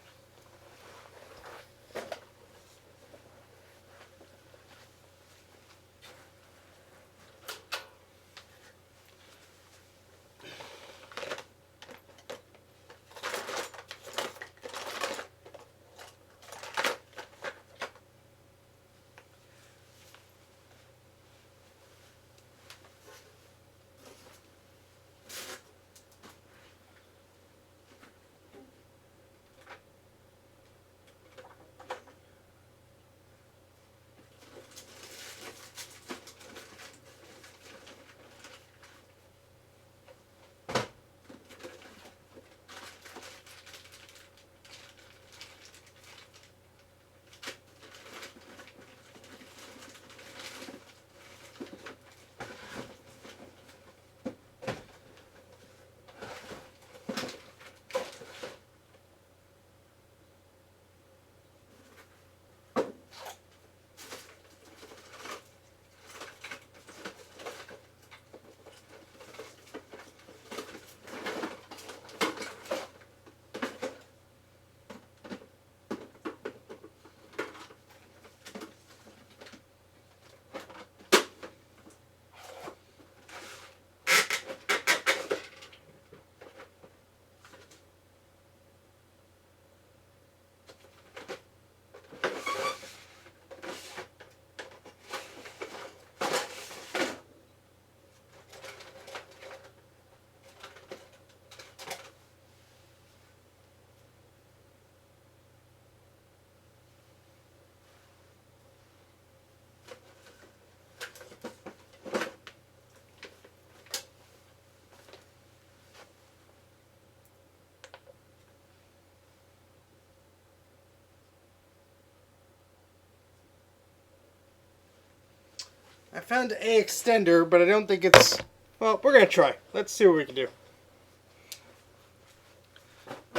I found a extender, but I don't think it's... Well, we're going to try. Let's see what we can do.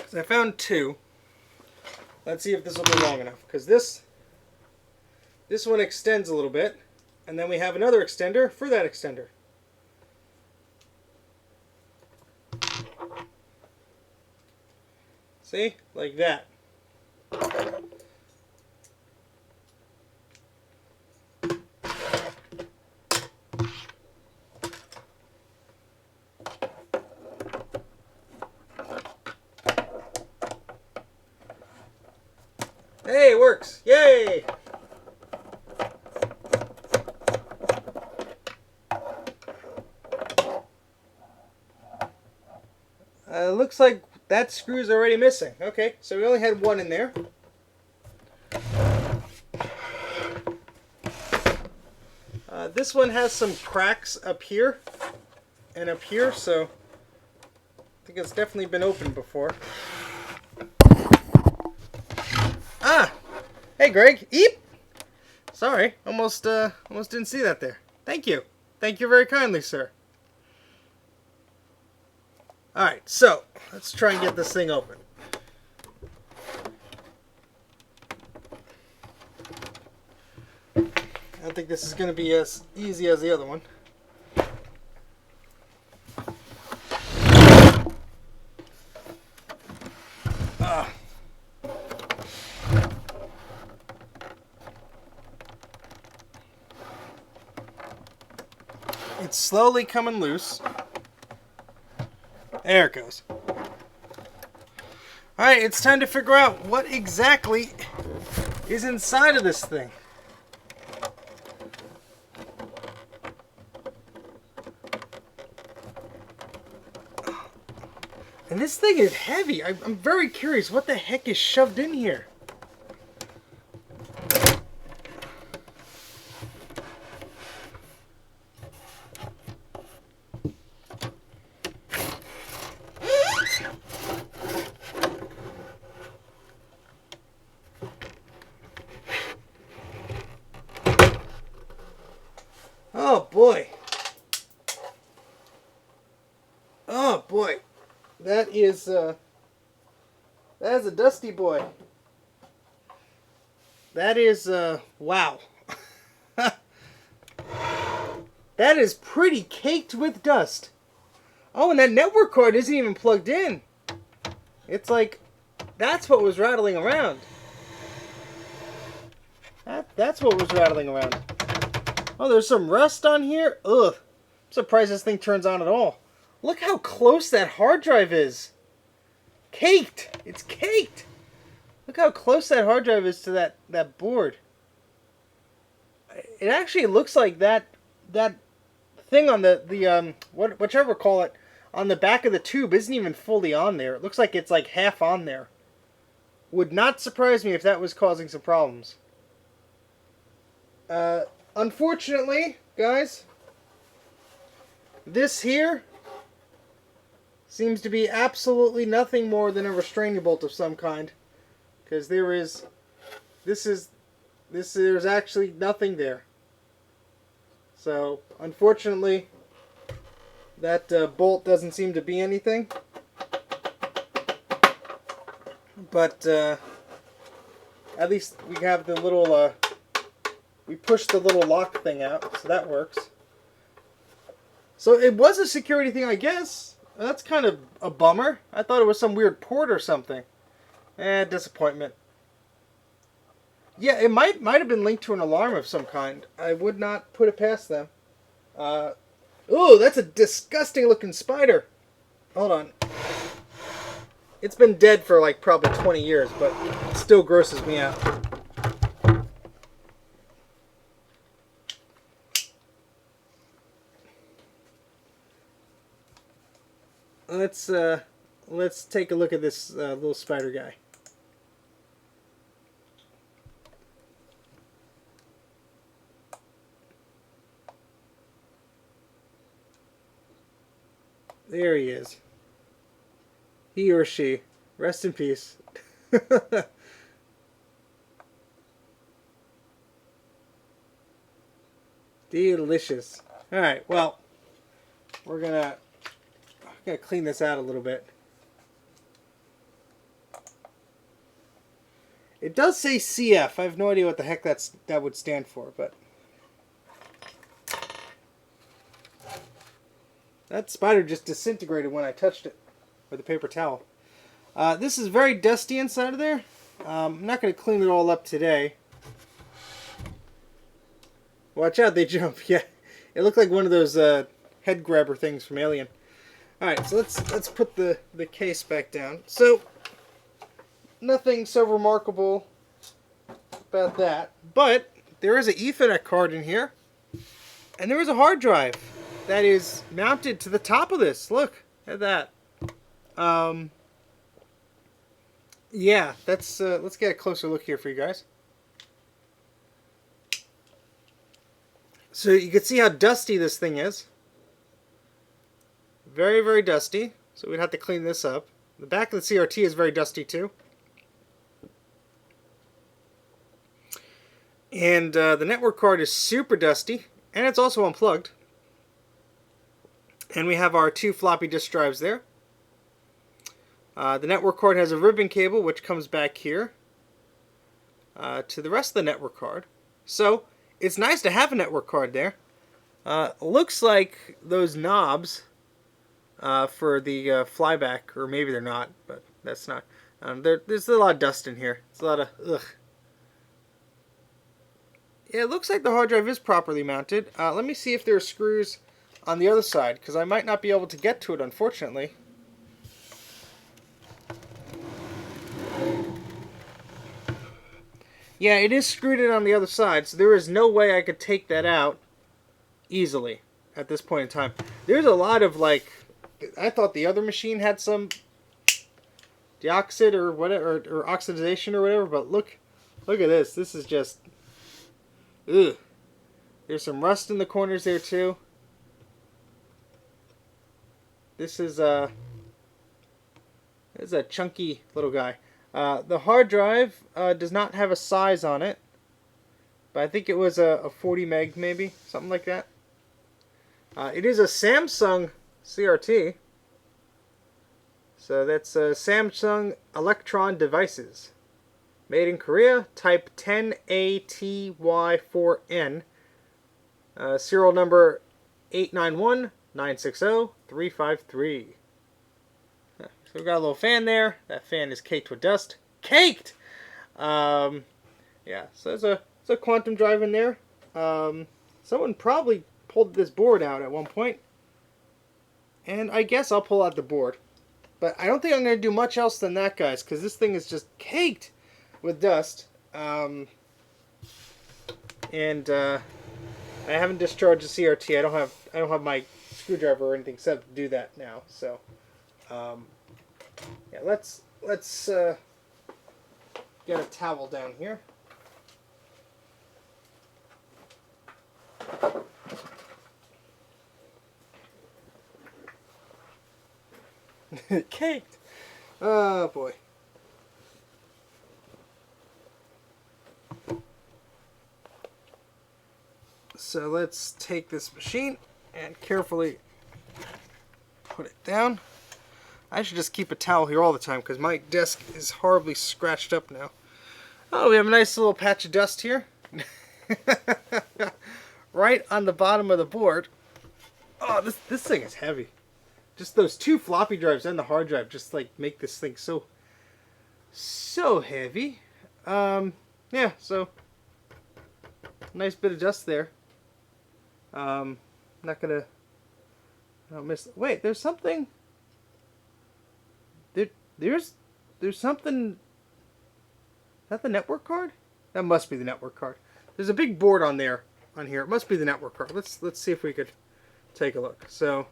So I found two. Let's see if this will be long enough. Because this one extends a little bit. And then we have another extender for that extender. See? Like that. Hey, it works! Yay! Looks like that screw's already missing. Okay, so we only had one in there. This one has some cracks up here and up here, so I think it's definitely been opened before. Ah! Hey, Greg. Eep! Sorry, almost didn't see that there. Thank you. Thank you very kindly, sir. Alright, so let's try and get this thing open. I don't think this is going to be as easy as the other one. It's slowly coming loose. There it goes. Alright, it's time to figure out what exactly is inside of this thing. And this thing is heavy. I'm very curious what the heck is shoved in here. Oh boy. Oh boy. That is a dusty boy. That is wow. That is pretty caked with dust. Oh, and that network card isn't even plugged in. It's like, that's what was rattling around. That's what was rattling around. Oh, there's some rust on here. Ugh. I'm surprised this thing turns on at all. Look how close that hard drive is. Caked. It's caked. Look how close that hard drive is to that board. It actually looks like that thing on the whichever call it, on the back of the tube isn't even fully on there. It looks like it's like half on there. Would not surprise me if that was causing some problems. Unfortunately, guys, this here seems to be absolutely nothing more than a restraining bolt of some kind, because there's actually nothing there. So, unfortunately, that bolt doesn't seem to be anything. But at least we have the little, we pushed the little lock thing out, so that works. So it was a security thing, I guess. That's kind of a bummer. I thought it was some weird port or something. Disappointment. Yeah, it might have been linked to an alarm of some kind. I would not put it past them. Ooh, that's a disgusting looking spider. Hold on. It's been dead for like probably 20 years, but it still grosses me out. Let's take a look at this little spider guy. There he is. He or she. Rest in peace. Delicious. Alright, well, we're gonna clean this out a little bit. It does say CF. I have no idea what the heck that would stand for, but that spider just disintegrated when I touched it with a paper towel. This is very dusty inside of there. I'm not going to clean it all up today. Watch out, they jump. Yeah, it looked like one of those head grabber things from Alien. Alright, so let's put the case back down. So, nothing so remarkable about that. But, there is an Ethernet card in here. And there is a hard drive that is mounted to the top of this. Look at that. Yeah, let's get a closer look here for you guys. So you can see how dusty this thing is. Very, very dusty. So we'd have to clean this up. The back of the CRT is very dusty too. And the network card is super dusty. And it's also unplugged. And we have our 2 floppy disk drives there. The network card has a ribbon cable which comes back here to the rest of the network card. So it's nice to have a network card there. Looks like those knobs for the flyback, or maybe they're not, but that's not. There's a lot of dust in here. It's a lot of ugh. Yeah, it looks like the hard drive is properly mounted. Let me see if there are screws on the other side, because I might not be able to get to it, unfortunately. Yeah, it is screwed in on the other side, so there is no way I could take that out easily at this point in time. There's a lot of, like, I thought the other machine had some deoxide or whatever, or oxidization or whatever, but look at this. This is just, ugh. There's some rust in the corners there too. This is a chunky little guy. The hard drive does not have a size on it, but I think it was a 40 meg maybe, something like that. It is a Samsung CRT. So that's Samsung Electron Devices. Made in Korea, type 10ATY4N. Serial number 891960353. So we've got a little fan there. That fan is caked with dust. Caked! Yeah, so there's a quantum drive in there. Someone probably pulled this board out at one point. And I guess I'll pull out the board. But I don't think I'm going to do much else than that, guys, because this thing is just caked with dust. I haven't discharged the CRT. I don't have my screwdriver or anything set up to do that now. So, yeah, let's get a towel down here. Caked. Oh boy. So let's take this machine and carefully put it down. I should just keep a towel here all the time because my desk is horribly scratched up now. Oh, we have a nice little patch of dust here. Right on the bottom of the board. Oh, this thing is heavy. Just those two floppy drives and the hard drive just like make this thing so heavy. Yeah, so nice bit of dust there. Not gonna. I don't miss. Wait, there's something. There's something. Is that the network card? That must be the network card. There's a big board on here. It must be the network card. Let's see if we could take a look. So,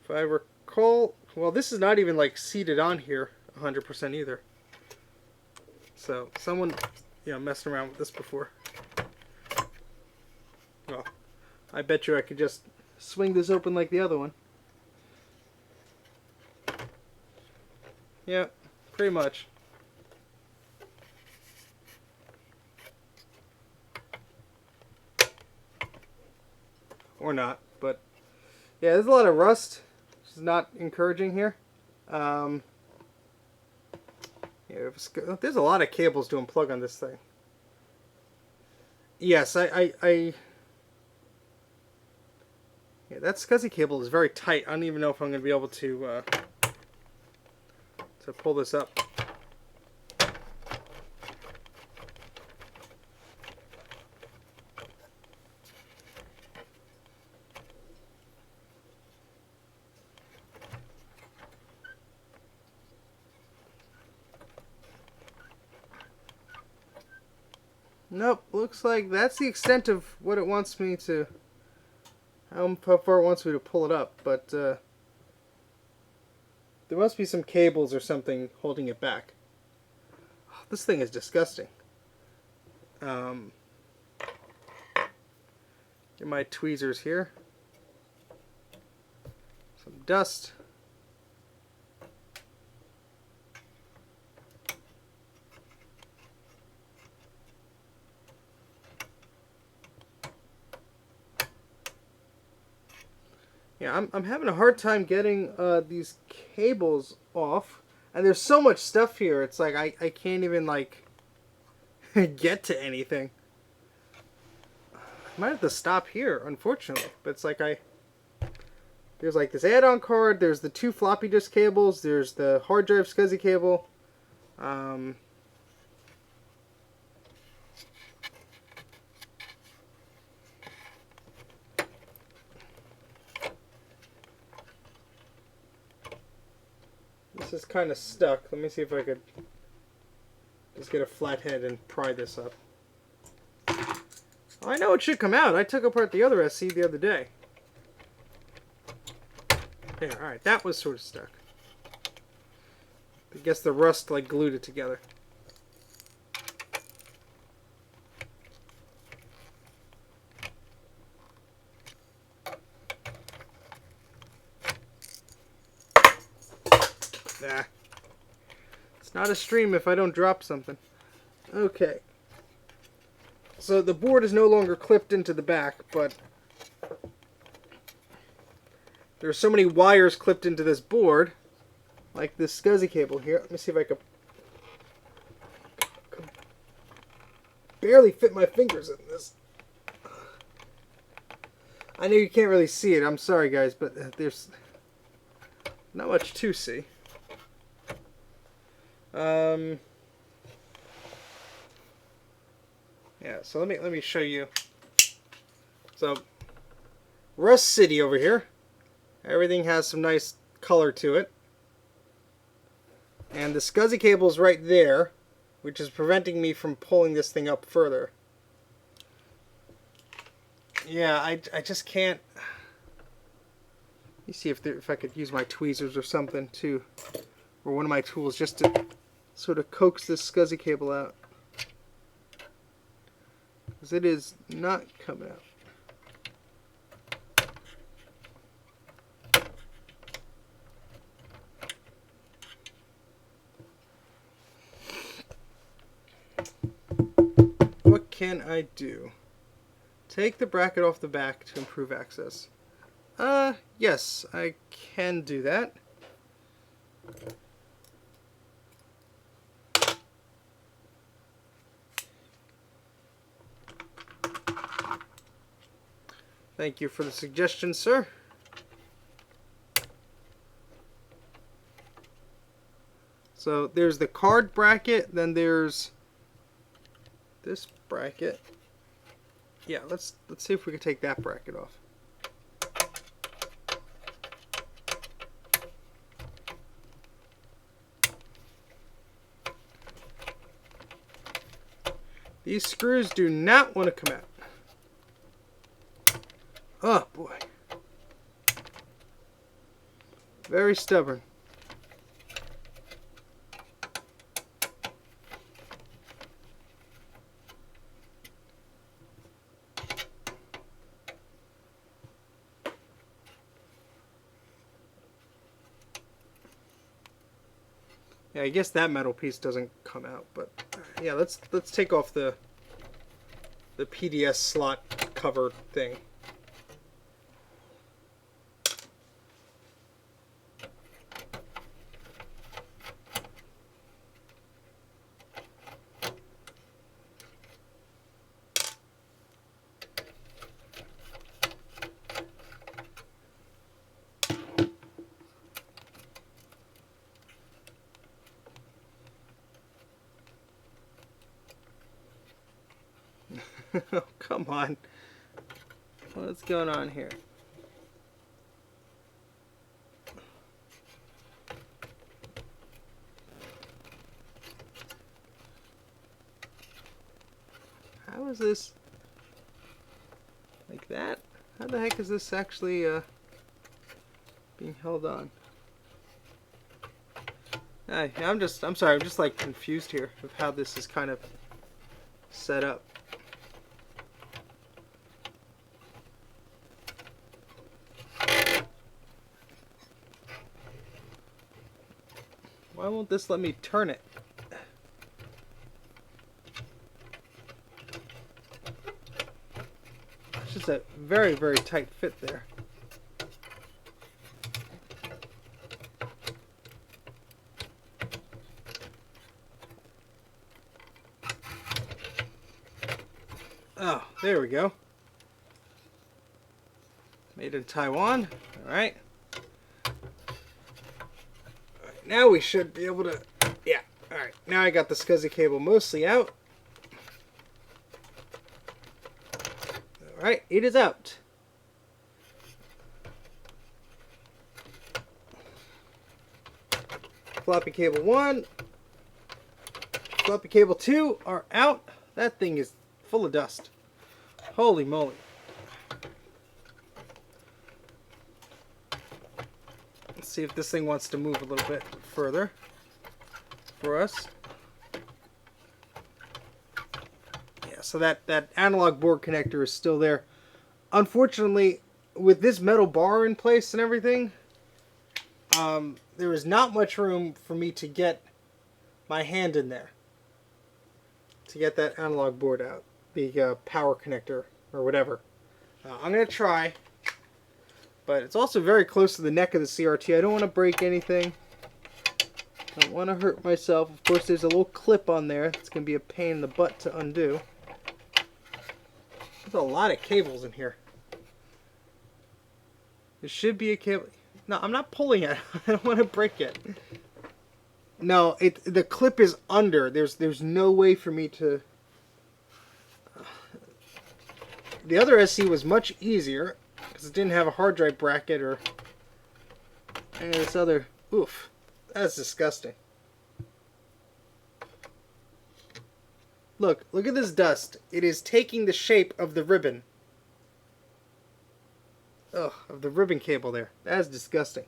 if I recall, well, this is not even like seated on here 100% either. So someone, messing around with this before. Well, I bet you I could just swing this open like the other one. Yeah, pretty much. Or not, but yeah, there's a lot of rust, which is not encouraging here. Yeah, there's a lot of cables to unplug on this thing. Yes, yeah, that SCSI cable is very tight. I don't even know if I'm going to be able to pull this up. Nope, looks like that's the extent of what it wants me to, how far it wants me to pull it up, but there must be some cables or something holding it back. Oh, this thing is disgusting. Get my tweezers here. Some dust. Yeah, I'm having a hard time getting these cables off, and there's so much stuff here. It's like I can't even like get to anything. I might have to stop here, unfortunately. But it's like there's like this add-on card. There's the two floppy disk cables. There's the hard drive SCSI cable. This is kind of stuck. Let me see if I could just get a flat head and pry this up. I know it should come out. I took apart the other SE the other day. There, alright, that was sort of stuck. I guess the rust like glued it together. Nah. It's not a stream if I don't drop something. Okay. So the board is no longer clipped into the back, but there's so many wires clipped into this board, like this SCSI cable here. Let me see if I can barely fit my fingers in this. I know you can't really see it. I'm sorry, guys, but there's not much to see. Yeah, so let me show you. So, Rust City over here. Everything has some nice color to it. And the SCSI cable is right there, which is preventing me from pulling this thing up further. Yeah, I just can't. Let me see if I could use my tweezers or something to, or one of my tools, just to sort of coax this SCSI cable out, because it is not coming out. What can I do? Take the bracket off the back to improve access. Yes, I can do that. Thank you for the suggestion, sir. So there's the card bracket, then there's this bracket. Yeah, let's see if we can take that bracket off. These screws do not want to come out. Oh boy. Very stubborn. Yeah, I guess that metal piece doesn't come out, but yeah, let's take off the PDS slot cover thing. Oh, come on. What's going on here? How is this like that? How the heck is this actually being held on? I'm sorry, I'm just like confused here of how this is kind of set up. Why won't this let me turn it? It's just a very, very tight fit there. Oh, there we go. Made in Taiwan. All right. Now we should be able to, yeah, alright. Now I got the SCSI cable mostly out. Alright, it is out. Floppy cable 1, floppy cable 2 are out. That thing is full of dust. Holy moly. See if this thing wants to move a little bit further for us. Yeah, so that analog board connector is still there. Unfortunately, with this metal bar in place and everything, there is not much room for me to get my hand in there to get that analog board out, the power connector or whatever. I'm going to try But it's also very close to the neck of the CRT. I don't want to break anything. Don't want to hurt myself. Of course, there's a little clip on there. It's going to be a pain in the butt to undo. There's a lot of cables in here. There should be a cable. No, I'm not pulling it. I don't want to break it. No, the clip is under. There's no way for me to... The other SE was much easier because it didn't have a hard drive bracket or any of this other... Oof. That's disgusting. Look at this dust. It is taking the shape of the ribbon. Ugh, of the ribbon cable there. That is disgusting.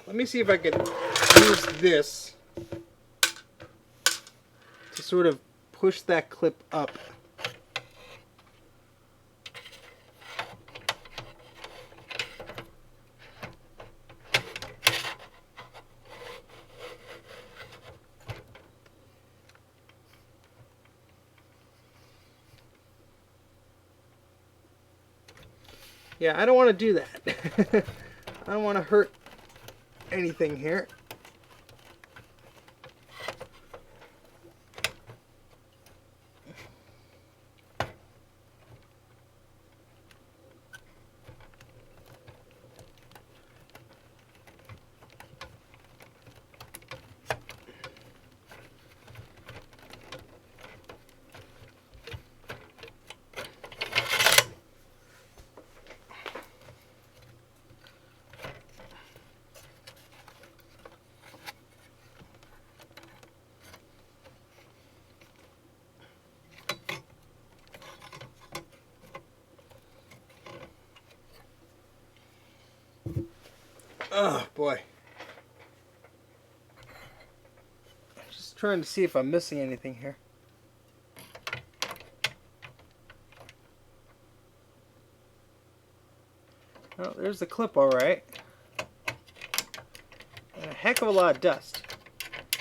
Let me see if I can use this to sort of push that clip up. Yeah, I don't want to do that. I don't want to hurt anything here. Oh boy. Just trying to see if I'm missing anything here. Oh, there's the clip alright. And a heck of a lot of dust.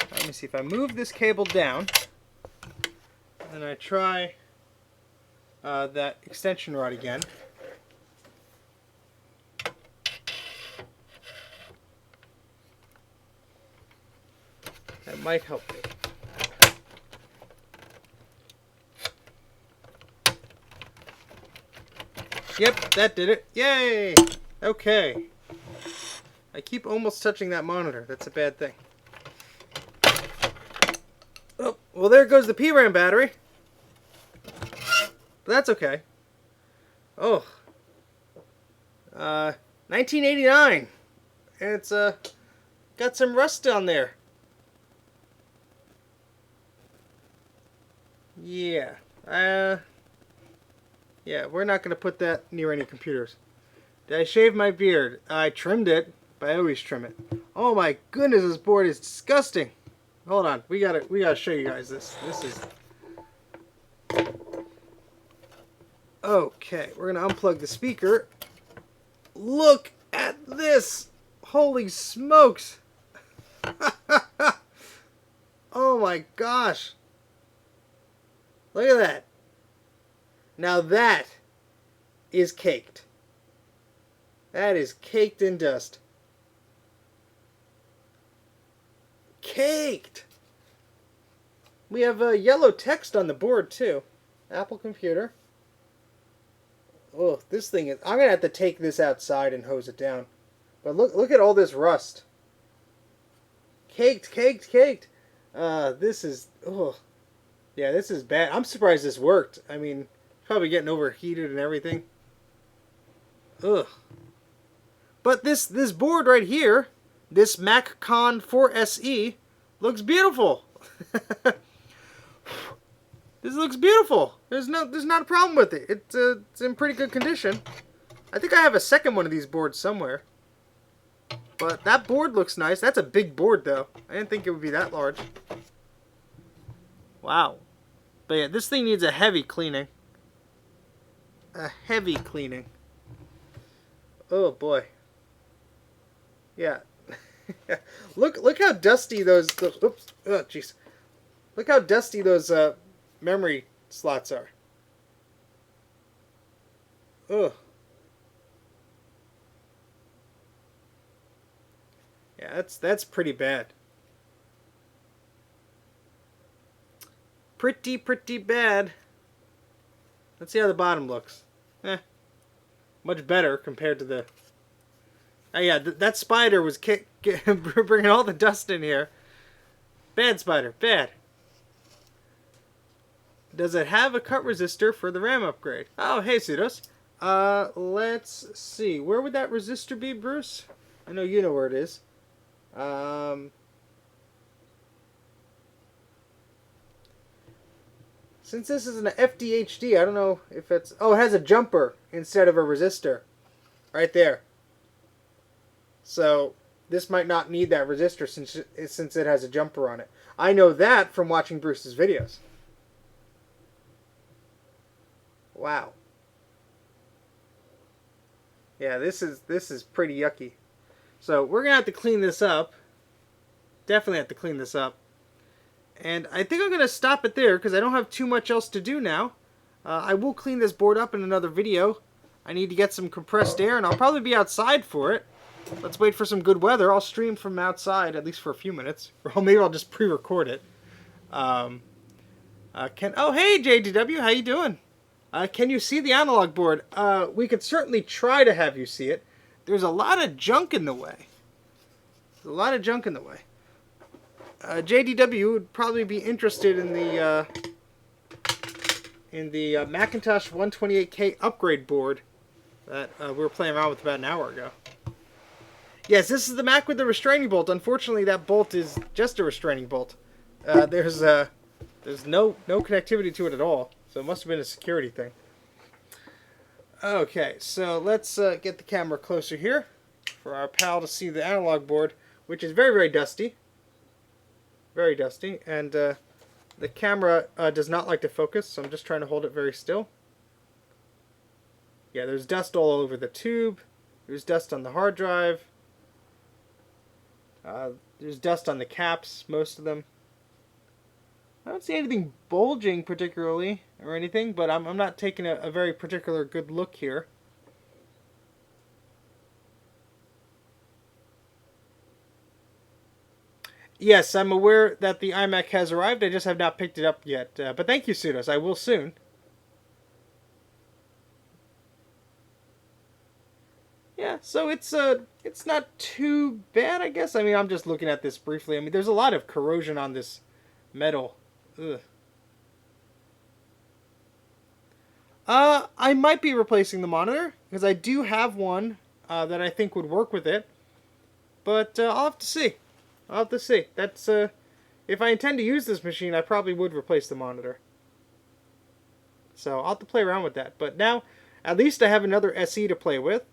Let me see if I move this cable down and I try that extension rod again. That might help me. Yep, that did it. Yay! Okay. I keep almost touching that monitor. That's a bad thing. Oh, well there goes the PRAM battery. But that's okay. Oh. 1989. And it's got some rust on there. Yeah. Yeah, we're not going to put that near any computers. Did I shave my beard? I trimmed it, but I always trim it. Oh my goodness, this board is disgusting. Hold on, we gotta show you guys this. This is... Okay, we're going to unplug the speaker. Look at this! Holy smokes! Oh my gosh! Look at that. Now that is caked. That is caked in dust. Caked! We have yellow text on the board too. Apple computer. Oh, this thing is... I'm going to have to take this outside and hose it down. But look at all this rust. Caked, caked, caked. This is... Oh. Yeah, this is bad. I'm surprised this worked. I mean, probably getting overheated and everything. Ugh. But this board right here, this Macintosh SE, looks beautiful. This looks beautiful. There's not a problem with it. It's in pretty good condition. I think I have a second one of these boards somewhere. But that board looks nice. That's a big board though. I didn't think it would be that large. Wow. But yeah, this thing needs a heavy cleaning. A heavy cleaning. Oh boy. Yeah. Look how dusty those oops. Oh jeez. Look how dusty those memory slots are. Ugh. Yeah, that's pretty bad. Pretty bad. Let's see how the bottom looks. Much better compared to the... Oh yeah, that spider was bringing all the dust in here. Bad spider, bad. Does it have a cut resistor for the RAM upgrade? Oh, hey, Pseudos. Let's see. Where would that resistor be, Bruce? I know you know where it is. Since this is an FDHD, I don't know if it's... Oh, it has a jumper instead of a resistor. Right there. So, this might not need that resistor since it has a jumper on it. I know that from watching Bruce's videos. Wow. Yeah, this is pretty yucky. So, we're going to have to clean this up. Definitely have to clean this up. And I think I'm going to stop it there because I don't have too much else to do now. I will clean this board up in another video. I need to get some compressed air, and I'll probably be outside for it. Let's wait for some good weather. I'll stream from outside, at least for a few minutes. Or maybe I'll just pre-record it. Oh, hey, JDW, how you doing? Can you see the analog board? We could certainly try to have you see it. There's a lot of junk in the way. There's a lot of junk in the way. JDW would probably be interested in the Macintosh 128k upgrade board that we were playing around with about an hour ago. Yes, this is the Mac with the restraining bolt. Unfortunately, that bolt is just a restraining bolt. There's no connectivity to it at all, so it must have been a security thing. Okay, so let's get the camera closer here for our pal to see the analog board, which is very dusty. Very dusty, and the camera does not like to focus, so I'm just trying to hold it very still. Yeah, there's dust all over the tube. There's dust on the hard drive. There's dust on the caps, most of them. I don't see anything bulging particularly or anything, but I'm not taking a very particular good look here. Yes, I'm aware that the iMac has arrived. I just have not picked it up yet. But thank you, Pseudos. I will soon. Yeah, so it's not too bad, I guess. I mean, I'm just looking at this briefly. I mean, there's a lot of corrosion on this metal. Ugh. I might be replacing the monitor because I do have one that I think would work with it. But I'll have to see. I'll have to see. That's if I intend to use this machine, I probably would replace the monitor. So I'll have to play around with that. But now, at least I have another SE to play with.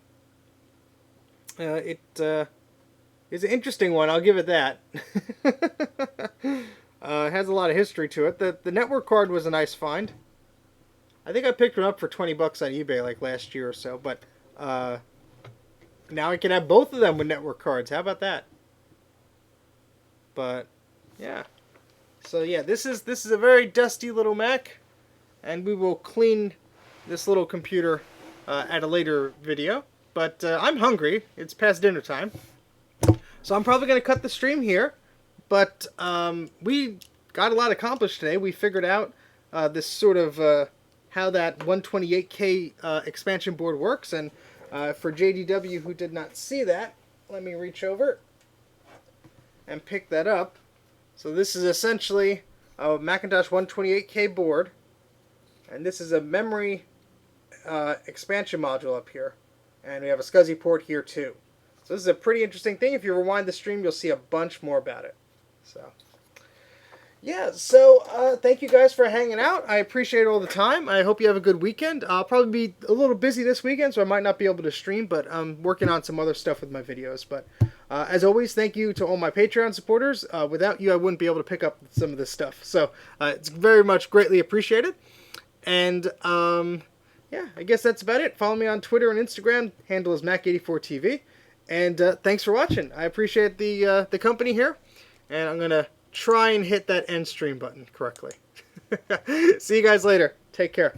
It is an interesting one, I'll give it that. It has a lot of history to it. The network card was a nice find. I think I picked one up for 20 bucks on eBay like last year or so. But now I can have both of them with network cards. How about that? But yeah, so yeah, this is a very dusty little Mac, and we will clean this little computer at a later video. But I'm hungry. It's past dinner time, so I'm probably going to cut the stream here. But we got a lot accomplished today. We figured out this sort of how that 128k expansion board works, and for JDW who did not see that, let me reach over and pick that up. So this is essentially a Macintosh 128k board, and this is a memory expansion module up here, and we have a SCSI port here too. So this is a pretty interesting thing. If you rewind the stream, you'll see a bunch more about it. So yeah, so thank you guys for hanging out. I appreciate all the time. I hope you have a good weekend. I'll probably be a little busy this weekend, so I might not be able to stream, but I'm working on some other stuff with my videos. But as always, thank you to all my Patreon supporters. Without you, I wouldn't be able to pick up some of this stuff. So it's very much greatly appreciated. And yeah, I guess that's about it. Follow me on Twitter and Instagram. Handle is Mac84TV. And thanks for watching. I appreciate the company here. And I'm going to try and hit that end stream button correctly. See you guys later. Take care.